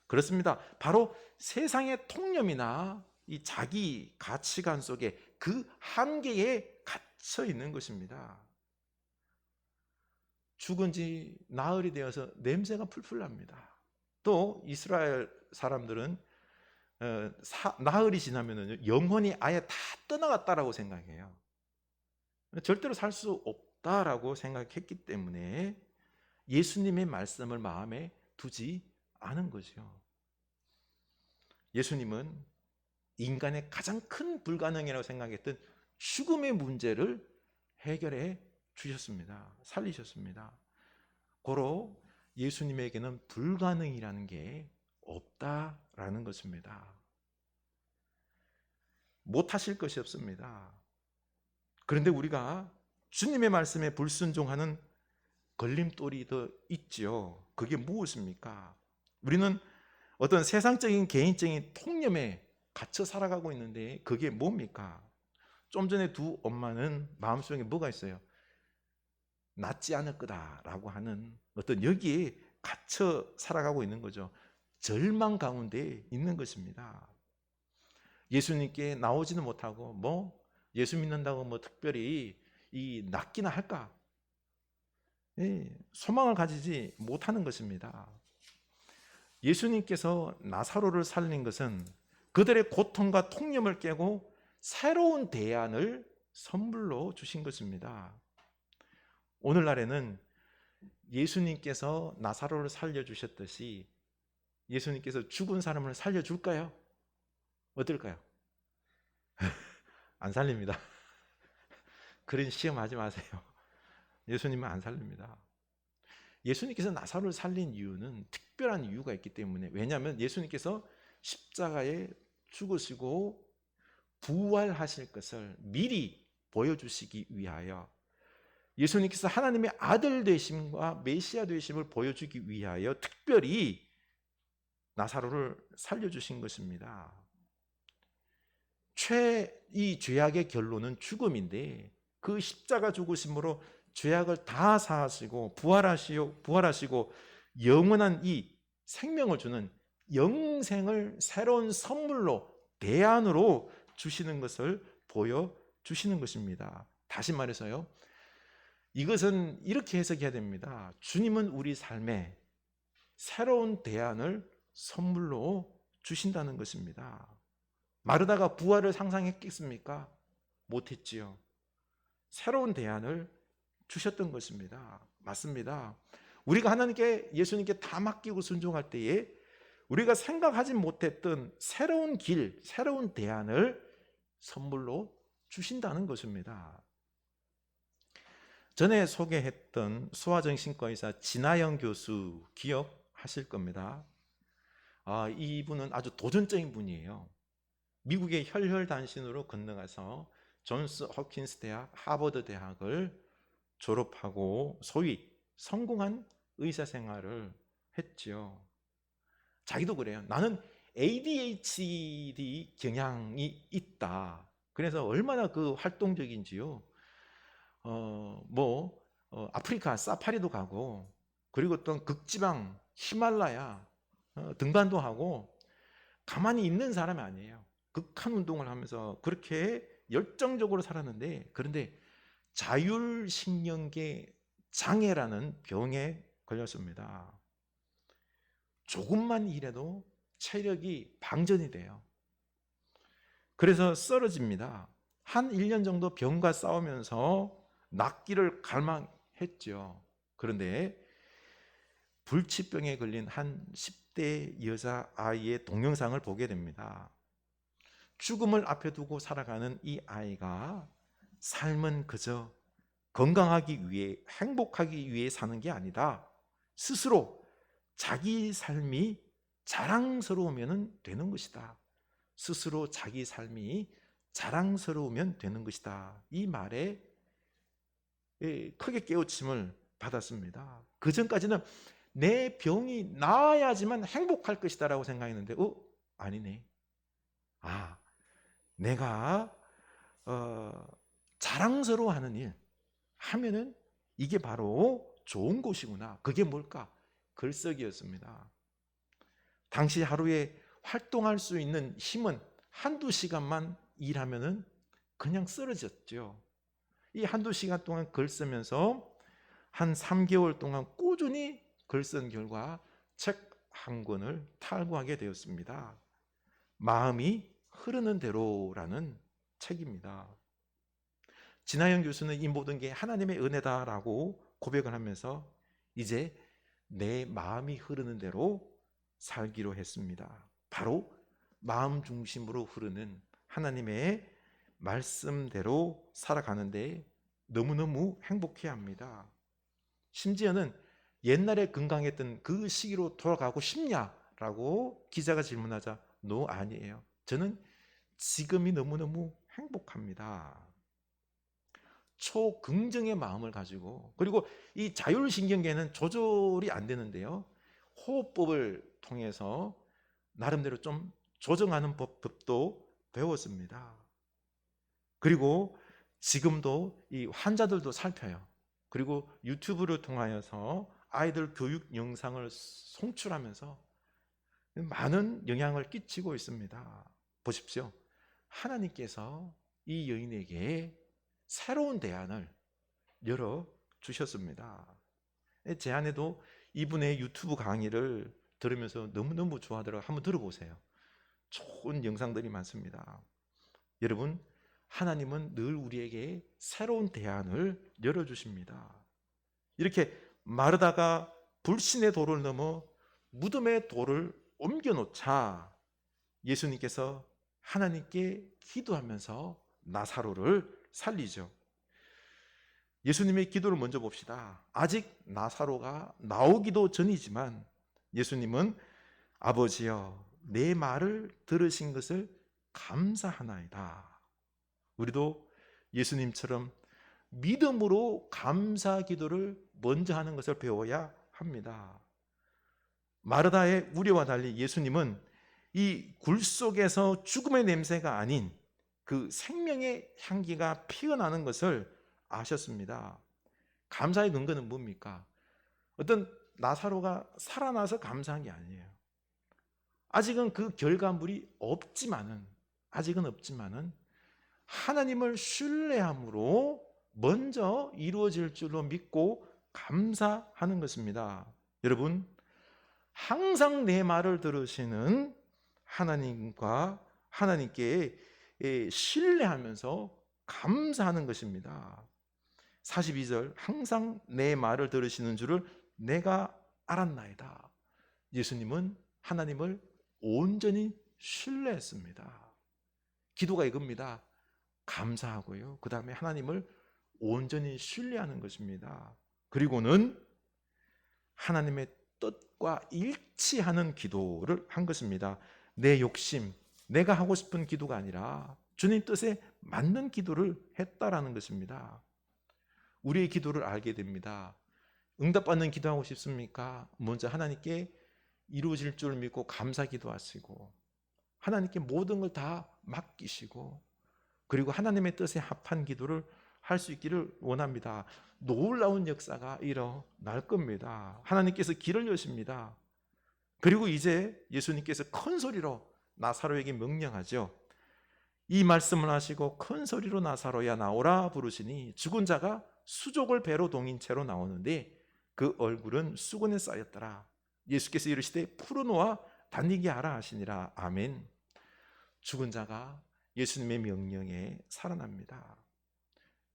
그렇습니다. 바로 세상의 통념이나 이 자기 가치관 속에 그 한계에 갇혀 있는 것입니다. 죽은 지 나흘이 되어서 냄새가 풀풀 납니다. 또 이스라엘 사람들은 나흘이 지나면 영혼이 아예 다 떠나갔다라고 생각해요. 절대로 살 수 없다라고 생각했기 때문에 예수님의 말씀을 마음에 두지 않은 거죠. 예수님은 인간의 가장 큰 불가능이라고 생각했던 죽음의 문제를 해결해 주셨습니다. 살리셨습니다. 고로 예수님에게는 불가능이라는 게 없다라는 것입니다. 못하실 것이 없습니다. 그런데 우리가 주님의 말씀에 불순종하는 걸림돌이 더 있지요. 그게 무엇입니까? 우리는 어떤 세상적인 개인적인 통념에 갇혀 살아가고 있는데 그게 뭡니까? 좀 전에 두 엄마는 마음속에 뭐가 있어요? 낫지 않을 거다라고 하는 어떤 여기에 갇혀 살아가고 있는 거죠. 절망 가운데 있는 것입니다. 예수님께 나오지는 못하고 예수 믿는다고 특별히 낫기나 할까? 소망을 가지지 못하는 것입니다. 예수님께서 나사로를 살린 것은 그들의 고통과 통념을 깨고 새로운 대안을 선물로 주신 것입니다. 오늘날에는 예수님께서 나사로를 살려주셨듯이 예수님께서 죽은 사람을 살려줄까요? 어떨까요? 안 살립니다. 그런 시험하지 마세요. 예수님은 안 살립니다. 예수님께서 나사로를 살린 이유는 특별한 이유가 있기 때문에, 왜냐하면 예수님께서 십자가에 죽으시고 부활하실 것을 미리 보여주시기 위하여, 예수님께서 하나님의 아들 되심과 메시아 되심을 보여주기 위하여 특별히 나사로를 살려주신 것입니다. 이 죄악의 결론은 죽음인데 그 십자가 죽으심으로 죄악을 다 사하시고 부활하시고 영원한 이 생명을 주는 영생을 새로운 선물로 대안으로 주시는 것을 보여주시는 것입니다. 다시 말해서요, 이것은 이렇게 해석해야 됩니다. 주님은 우리 삶에 새로운 대안을 선물로 주신다는 것입니다. 마르다가 부활을 상상했겠습니까? 못했지요. 새로운 대안을 주셨던 것입니다. 맞습니다. 우리가 하나님께, 예수님께 다 맡기고 순종할 때에 우리가 생각하지 못했던 새로운 길, 새로운 대안을 선물로 주신다는 것입니다. 전에 소개했던 소아정신과 의사 진아영 교수 기억하실 겁니다. 이분은 아주 도전적인 분이에요. 미국의 혈혈단신으로 건너가서 존스 홉킨스 대학, 하버드 대학을 졸업하고 소위 성공한 의사 생활을 했죠. 자기도 그래요. 나는 ADHD 경향이 있다. 그래서 얼마나 그 활동적인지요. 아프리카 사파리도 가고, 그리고 또 극지방 히말라야 등반도 하고, 가만히 있는 사람이 아니에요. 극한 운동을 하면서 그렇게 열정적으로 살았는데, 그런데 자율신경계 장애라는 병에 걸렸습니다. 조금만 일해도 체력이 방전이 돼요. 그래서 쓰러집니다. 한 1년 정도 병과 싸우면서 낫기를 갈망했죠. 그런데 불치병에 걸린 한 10대 여자아이의 동영상을 보게 됩니다. 죽음을 앞에 두고 살아가는 이 아이가 삶은 그저 건강하기 위해, 행복하기 위해 사는 게 아니다. 스스로 자기 삶이 자랑스러우면 되는 것이다. 스스로 자기 삶이 자랑스러우면 되는 것이다. 이 말에 크게 깨우침을 받았습니다. 그 전까지는 내 병이 나아야지만 행복할 것이다 라고 생각했는데 아니네. 내가 자랑스러워하는 일 하면은 이게 바로 좋은 것이구나. 그게 뭘까? 글쓰기였습니다. 당시 하루에 활동할 수 있는 힘은 한두 시간만 일하면은 그냥 쓰러졌죠. 이 한두 시간 동안 글 쓰면서 한 3개월 동안 꾸준히 글 쓴 결과 책 한 권을 탈고하게 되었습니다. 마음이 흐르는 대로라는 책입니다. 진아영 교수는 이 모든 게 하나님의 은혜다라고 고백을 하면서 이제 내 마음이 흐르는 대로 살기로 했습니다. 바로 마음 중심으로 흐르는 하나님의 말씀대로 살아가는데 너무너무 행복해합니다. 심지어는 옛날에 건강했던 그 시기로 돌아가고 싶냐라고 기자가 질문하자 no, 아니에요. 저는 지금이 너무너무 행복합니다. 초긍정의 마음을 가지고, 그리고 이 자율신경계는 조절이 안 되는데요, 호흡법을 통해서 나름대로 좀 조정하는 법도 배웠습니다. 그리고 지금도 이 환자들도 살펴요. 그리고 유튜브를 통하여서 아이들 교육 영상을 송출하면서 많은 영향을 끼치고 있습니다. 보십시오. 하나님께서 이 여인에게 새로운 대안을 열어주셨습니다. 제 아내도 이분의 유튜브 강의를 들으면서 너무너무 좋아하더라고요. 한번 들어보세요. 좋은 영상들이 많습니다. 여러분, 하나님은 늘 우리에게 새로운 대안을 열어주십니다. 이렇게 마르다가 불신의 도를 넘어 무덤의 돌을 옮겨놓자 예수님께서 하나님께 기도하면서 나사로를 살리죠. 예수님의 기도를 먼저 봅시다. 아직 나사로가 나오기도 전이지만 예수님은 아버지여 내 말을 들으신 것을 감사하나이다. 우리도 예수님처럼 믿음으로 감사 기도를 먼저 하는 것을 배워야 합니다. 마르다의 우려와 달리 예수님은 이 굴 속에서 죽음의 냄새가 아닌 그 생명의 향기가 피어나는 것을 아셨습니다. 감사의 근거는 뭡니까? 어떤 나사로가 살아나서 감사한 게 아니에요. 아직은 그 결과물이 아직은 없지만은 하나님을 신뢰함으로 먼저 이루어질 줄로 믿고 감사하는 것입니다. 여러분, 항상 내 말을 들으시는 하나님께 신뢰하면서 감사하는 것입니다. 42절, 항상 내 말을 들으시는 줄을 내가 알았나이다. 예수님은 하나님을 온전히 신뢰했습니다. 기도가 이겁니다. 감사하고요. 그 다음에 하나님을 온전히 신뢰하는 것입니다. 그리고는 하나님의 뜻과 일치하는 기도를 한 것입니다. 내 욕심, 내가 하고 싶은 기도가 아니라 주님 뜻에 맞는 기도를 했다라는 것입니다. 우리의 기도를 알게 됩니다. 응답받는 기도하고 싶습니까? 먼저 하나님께 이루어질 줄 믿고 감사 기도하시고 하나님께 모든 걸 다 맡기시고 그리고 하나님의 뜻에 합한 기도를 할 수 있기를 원합니다. 놀라운 역사가 일어날 겁니다. 하나님께서 길을 여십니다. 그리고 이제 예수님께서 큰 소리로 나사로에게 명령하죠. 이 말씀을 하시고 큰 소리로 나사로야 나오라 부르시니 죽은 자가 수족을 배로 동인 채로 나오는데 그 얼굴은 수건에 쌓였더라. 예수께서 이르시되 풀어놓아 다니게 하라 하시니라. 아멘. 죽은 자가 예수님의 명령에 살아납니다.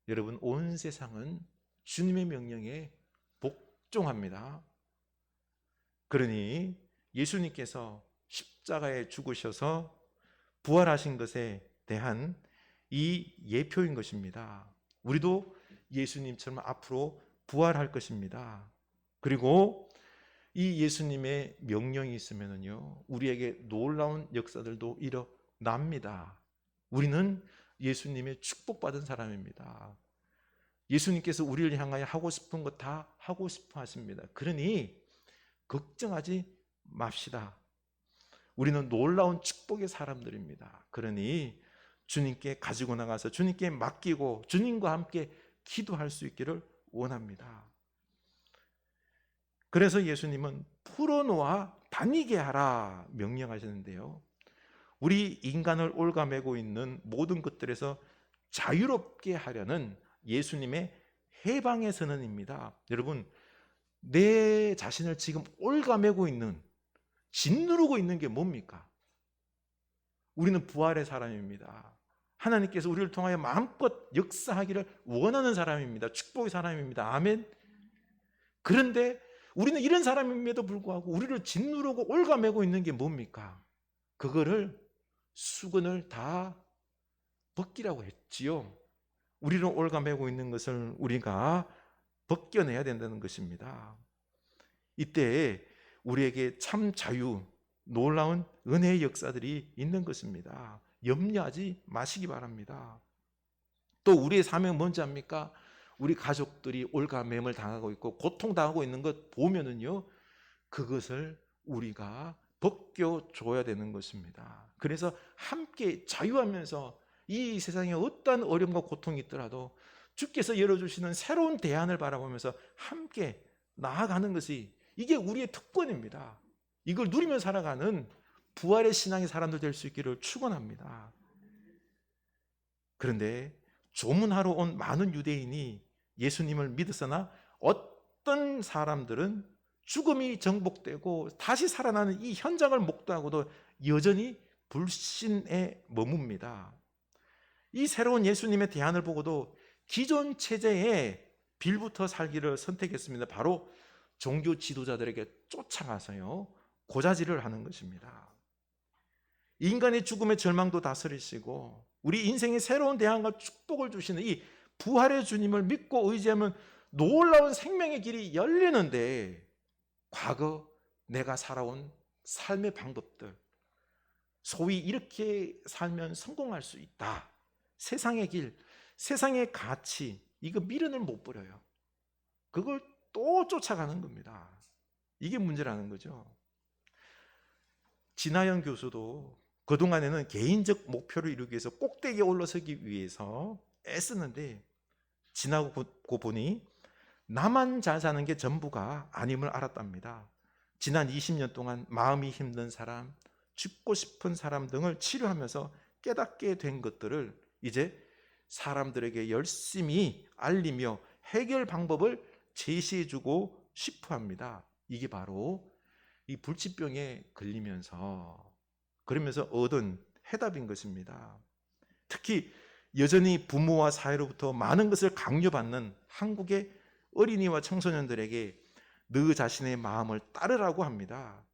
여러분, 온 세상은 주님의 명령에 복종합니다. 그러니 예수님께서 십자가에 죽으셔서 부활하신 것에 대한 이 예표인 것입니다. 우리도 예수님처럼 앞으로 부활할 것입니다. 그리고 이 예수님의 명령이 있으면요, 우리에게 놀라운 역사들도 일어납니다. 우리는 예수님의 축복받은 사람입니다. 예수님께서 우리를 향하여 하고 싶은 것 다 하고 싶어 하십니다. 그러니 걱정하지 맙시다. 우리는 놀라운 축복의 사람들입니다. 그러니 주님께 가지고 나가서 주님께 맡기고 주님과 함께 기도할 수 있기를 원합니다. 그래서 예수님은 풀어놓아 다니게 하라 명령하시는데요, 우리 인간을 올가매고 있는 모든 것들에서 자유롭게 하려는 예수님의 해방의 선언입니다. 여러분, 내 자신을 지금 올가매고 있는, 짓누르고 있는 게 뭡니까? 우리는 부활의 사람입니다. 하나님께서 우리를 통하여 마음껏 역사하기를 원하는 사람입니다. 축복의 사람입니다. 아멘. 그런데 우리는 이런 사람임에도 불구하고 우리를 짓누르고 올가매고 있는 게 뭡니까? 그거를 수건을 다 벗기라고 했지요. 우리를 올가매고 있는 것을 우리가 벗겨내야 된다는 것입니다. 이때 우리에게 참 자유, 놀라운 은혜의 역사들이 있는 것입니다. 염려하지 마시기 바랍니다. 또 우리의 사명은 뭔지 압니까? 우리 가족들이 올가매임을 당하고 있고 고통당하고 있는 것 보면은요, 그것을 우리가 벗겨줘야 되는 것입니다. 그래서 함께 자유하면서 이 세상에 어떠한 어려움과 고통이 있더라도 주께서 열어주시는 새로운 대안을 바라보면서 함께 나아가는 것이, 이게 우리의 특권입니다. 이걸 누리며 살아가는 부활의 신앙의 사람들 될 수 있기를 축원합니다. 그런데 조문하러 온 많은 유대인이 예수님을 믿었으나 어떤 사람들은 죽음이 정복되고 다시 살아나는 이 현장을 목도하고도 여전히 불신에 머뭅니다. 이 새로운 예수님의 대안을 보고도 기존 체제에 빌붙어 살기를 선택했습니다. 바로 종교 지도자들에게 쫓아가서요, 고자질을 하는 것입니다. 인간의 죽음의 절망도 다스리시고 우리 인생의 새로운 대안과 축복을 주시는 이 부활의 주님을 믿고 의지하면 놀라운 생명의 길이 열리는데, 과거 내가 살아온 삶의 방법들, 소위 이렇게 살면 성공할 수 있다, 세상의 길, 세상의 가치, 이거 미련을 못 버려요. 그걸 또 쫓아가는 겁니다. 이게 문제라는 거죠. 진하영 교수도 그동안에는 개인적 목표를 이루기 위해서 꼭대기에 올라서기 위해서 애쓰는데, 지나고 보니 나만 잘 사는 게 전부가 아님을 알았답니다. 지난 20년 동안 마음이 힘든 사람, 죽고 싶은 사람 등을 치료하면서 깨닫게 된 것들을 이제 사람들에게 열심히 알리며 해결 방법을 제시해주고 싶어 합니다. 이게 바로 이 불치병에 걸리면서, 그러면서 얻은 해답인 것입니다. 특히 여전히 부모와 사회로부터 많은 것을 강요받는 한국의 어린이와 청소년들에게 너 자신의 마음을 따르라고 합니다.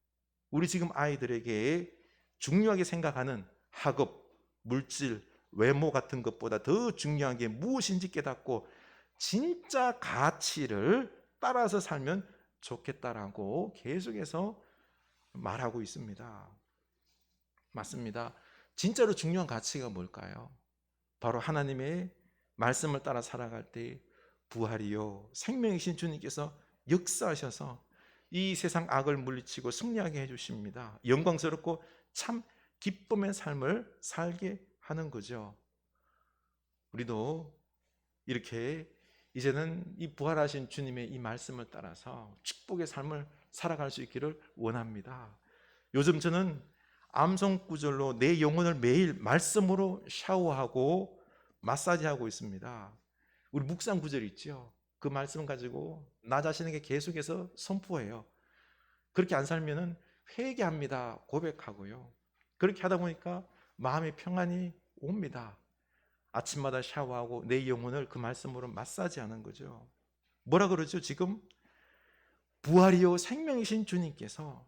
우리 지금 아이들에게 중요하게 생각하는 학업, 물질, 외모 같은 것보다 더 중요한 게 무엇인지 깨닫고 진짜 가치를 따라서 살면 좋겠다라고 계속해서 말하고 있습니다. 맞습니다. 진짜로 중요한 가치가 뭘까요? 바로 하나님의 말씀을 따라 살아갈 때 부활이요 생명이신 주님께서 역사하셔서 이 세상 악을 물리치고 승리하게 해주십니다. 영광스럽고 참 기쁨의 삶을 살게 하는 거죠. 우리도 이렇게 이제는 이 부활하신 주님의 이 말씀을 따라서 축복의 삶을 살아갈 수 있기를 원합니다. 요즘 저는 암송구절로 내 영혼을 매일 말씀으로 샤워하고 마사지하고 있습니다. 우리 묵상 구절 있죠? 그 말씀 가지고 나 자신에게 계속해서 선포해요. 그렇게 안 살면은 회개합니다. 고백하고요. 그렇게 하다 보니까 마음의 평안이 옵니다. 아침마다 샤워하고 내 영혼을 그 말씀으로 마사지하는 거죠. 뭐라 그러죠? 지금 부활이요 생명이신 주님께서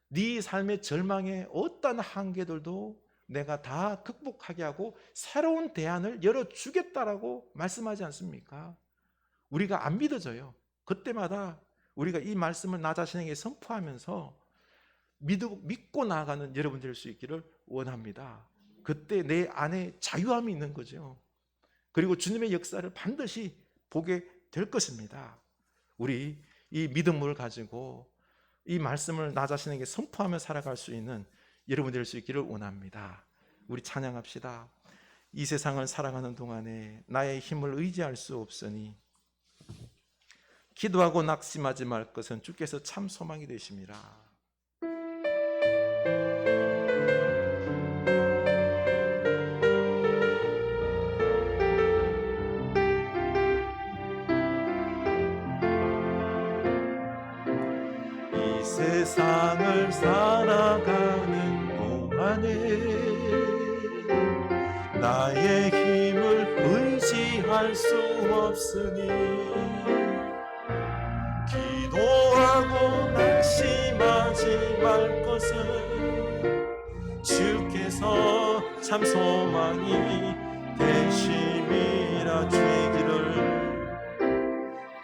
네 삶의 절망의 어떤 한계들도 내가 다 극복하게 하고 새로운 대안을 열어주겠다라고 말씀하지 않습니까? 우리가 안 믿어져요. 그때마다 우리가 이 말씀을 나 자신에게 선포하면서 믿고 나아가는 여러분 될 수 있기를 원합니다. 그때 내 안에 자유함이 있는 거죠. 그리고 주님의 역사를 반드시 보게 될 것입니다. 우리 이 믿음을 가지고 이 말씀을 나 자신에게 선포하며 살아갈 수 있는 여러분 될 수 있기를 원합니다. 우리 찬양합시다. 이 세상을 살아가는 동안에 나의 힘을 의지할 수 없으니 기도하고 낙심하지 말 것은 주께서 참 소망이 되심이라. 이 세상을 살아가는 동안에 나의 힘을 의지할 수 없으니 기도하고 낙심하지 말 것은 주께서 참 소망이 되심이라.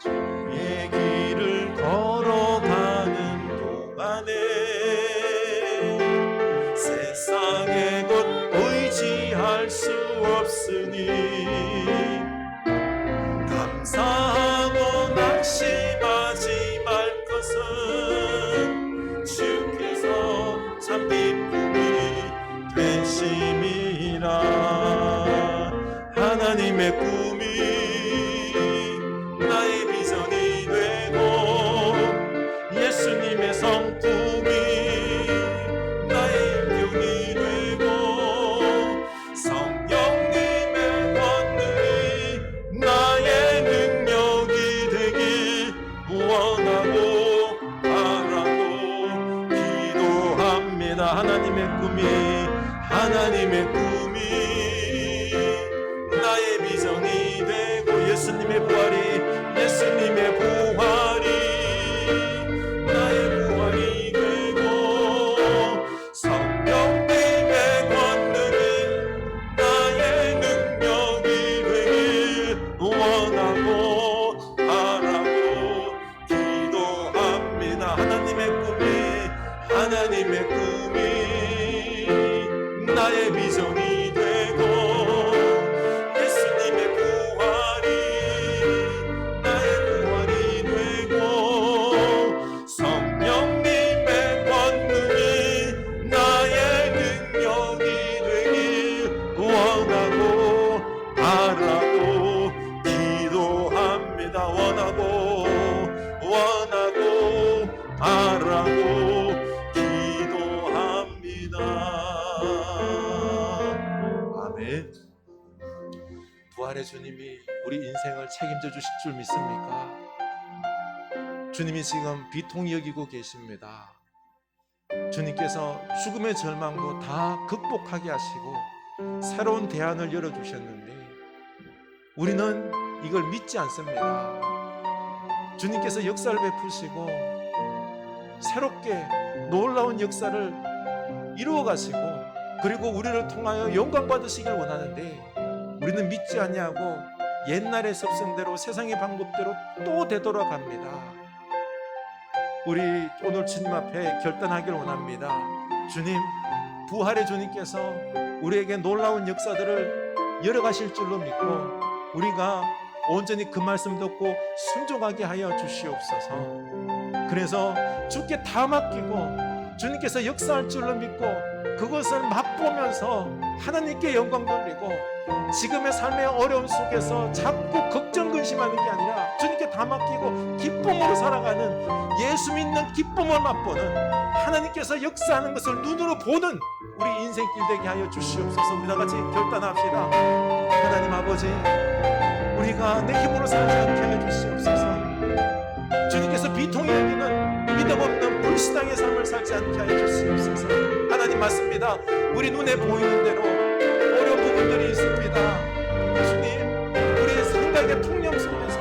주의 길을 걸어가는 동안에 세상의 것 의지할 수 없으니 감사하고 낙심하지 말 것은 주께서 참 기쁨이 되심이라. 하나님의 꿈이 나의 비전이 되고 예수님의 성품이 나의 인격이 되고 성령님의 권능이 나의 능력이 되길 원하고 바라고 기도합니다. 하나님의 꿈이 나의 비전이 되고 예수님의 부활이 나의 부활이 되고 성령님의 권능이 나의 능력이 되길 원하고 바라고 기도합니다. 하나님의 꿈이 나의 비전이 되고 예수님의 부활이 나의 부활이 되고 성령님의 권능이 나의 능력이 되길 원하고 바라고 기도합니다. 원하고 바라고 기도합니다. 아멘. 부활의 주님이 우리 인생을 책임져 주실 줄 믿습니까? 주님이 지금 비통히 여기고 계십니다. 주님께서 죽음의 절망도 다 극복하게 하시고 새로운 대안을 열어주셨는데 우리는 이걸 믿지 않습니다. 주님께서 역사를 베푸시고 새롭게 놀라운 역사를 이루어 가시고 그리고 우리를 통하여 영광 받으시길 원하는데 우리는 믿지 아니하고 옛날의 습성대로 세상의 방법대로 또 되돌아갑니다. 우리 오늘 주님 앞에 결단하길 원합니다. 주님, 부활의 주님께서 우리에게 놀라운 역사들을 열어가실 줄로 믿고 우리가 온전히 그 말씀 듣고 순종하게 하여 주시옵소서. 그래서 주께 다 맡기고 주님께서 역사할 줄로 믿고 그것을 맛보면서 하나님께 영광 돌리고 지금의 삶의 어려움 속에서 자꾸 걱정 근심하는 게 아니라 주님께 다 맡기고 기쁨으로 살아가는 예수 믿는 기쁨을 맛보는 하나님께서 역사하는 것을 눈으로 보는 우리 인생길 되게 하여 주시옵소서. 우리 다 같이 결단합시다. 하나님 아버지, 우리가 내 힘으로 살지 않게 하여 주시옵소서. 주님께서 비통히 여기는 믿음 없는 불신앙의 삶을 살지 않게 하여 주시옵소서. 하나님 맞습니다. 우리 눈에 보이는 대로 어려운 부분들이 있습니다. 주님, 우리의 생각의 통념 속에서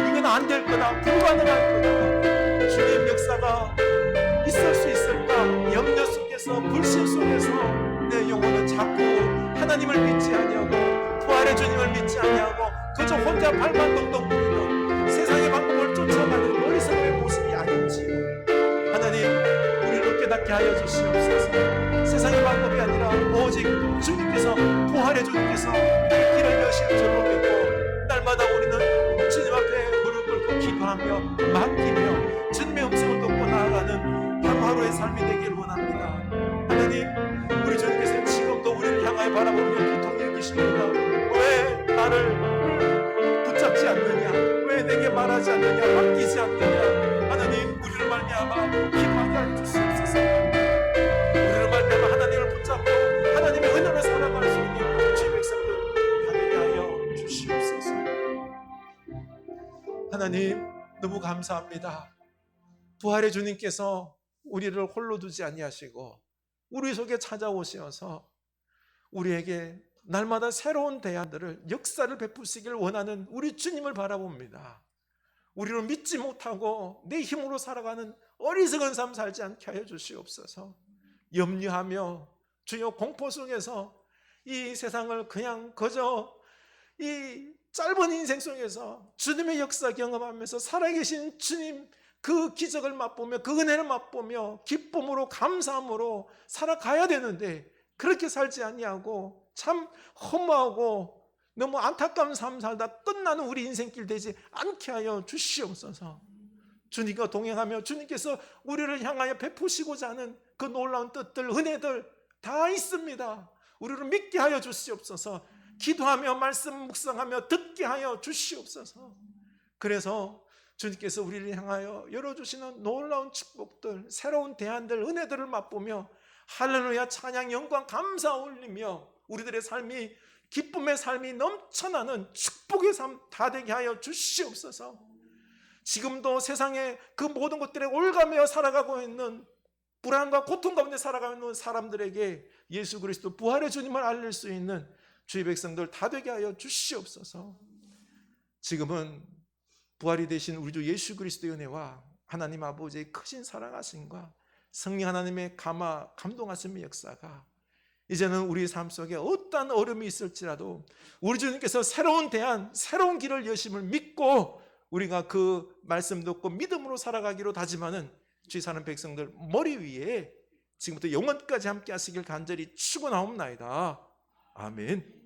이건 안 될 거다, 불가능할 거다, 주님 역사가 있을 수 있을까 염려 속에서 불신 속에서 내 영혼은 자꾸 하나님을 믿지 아니하고 부활의 주님을 믿지 아니하고 그저 혼자 발만 동동 부리는 세상의 방법을 쫓아가는 어리석음의 모습이 아닌지 하나님 우리를 깨닫게 하여 주시옵소서. 세상의 방법이 아니라 오직 주님께서 부활의 주님께서 길을 여실 줄로 믿고 날마다 우리는 주님 앞에 무릎 꿇고 기도하며 맡기며 주님의 음성을 듣고 나아가는 하루하루의 삶이 되길 원합니다. 하나님, 우리 주님께서 지금도 우리를 향하여 바라보며 기통히 여기십니다. 왜 나를 붙잡지 않느냐, 왜 내게 말하지 않느냐, 맡기지 않느냐. 하나님, 우리를 말미암아 기도하게 하여 주시옵소서. 우리를 말미암아 하나님을 붙잡고 하나님의 은혜를 살아갈 수 있는 주의 백성들 다 되게 하여 주시옵소서. 하나님, 너무 감사합니다. 부활의 주님께서 우리를 홀로 두지 아니하시고 우리 속에 찾아오셔서 우리에게 날마다 새로운 대안들을 역사를 베푸시길 원하는 우리 주님을 바라봅니다. 우리를 믿지 못하고 내 힘으로 살아가는 어리석은 삶 살지 않게 하여 주시옵소서. 염려하며 주여 공포 속에서 이 세상을 그냥 그저 이 짧은 인생 속에서 주님의 역사 경험하면서 살아계신 주님 그 기적을 맛보며 그 은혜를 맛보며 기쁨으로 감사함으로 살아가야 되는데 그렇게 살지 아니하고 참 허무하고 너무 안타까운 삶 살다 끝나는 우리 인생길 되지 않게 하여 주시옵소서. 주님과 동행하며 주님께서 우리를 향하여 베푸시고자 하는 그 놀라운 뜻들, 은혜들 다 있습니다. 우리를 믿게 하여 주시옵소서. 기도하며 말씀 묵상하며 듣게 하여 주시옵소서. 그래서 주님께서 우리를 향하여 열어주시는 놀라운 축복들, 새로운 대안들, 은혜들을 맛보며 할렐루야 찬양 영광 감사 올리며 우리들의 삶이 기쁨의 삶이 넘쳐나는 축복의 삶 다 되게 하여 주시옵소서. 지금도 세상에 그 모든 것들에 올가며 살아가고 있는 불안과 고통 가운데 살아가고 있는 사람들에게 예수 그리스도 부활의 주님을 알릴 수 있는 주의 백성들 다 되게 하여 주시옵소서. 지금은 부활이 되신 우리 주 예수 그리스도의 은혜와 하나님 아버지의 크신 사랑하심과 성령 하나님의 감동하심의 역사가 이제는 우리 삶 속에 어떠한 어려움이 있을지라도 우리 주님께서 새로운 대안, 새로운 길을 여심을 믿고 우리가 그 말씀 듣고 믿음으로 살아가기로 다짐하는 주의 사는 백성들 머리 위에 지금부터 영원까지 함께 하시길 간절히 축원하옵나이다. 아멘.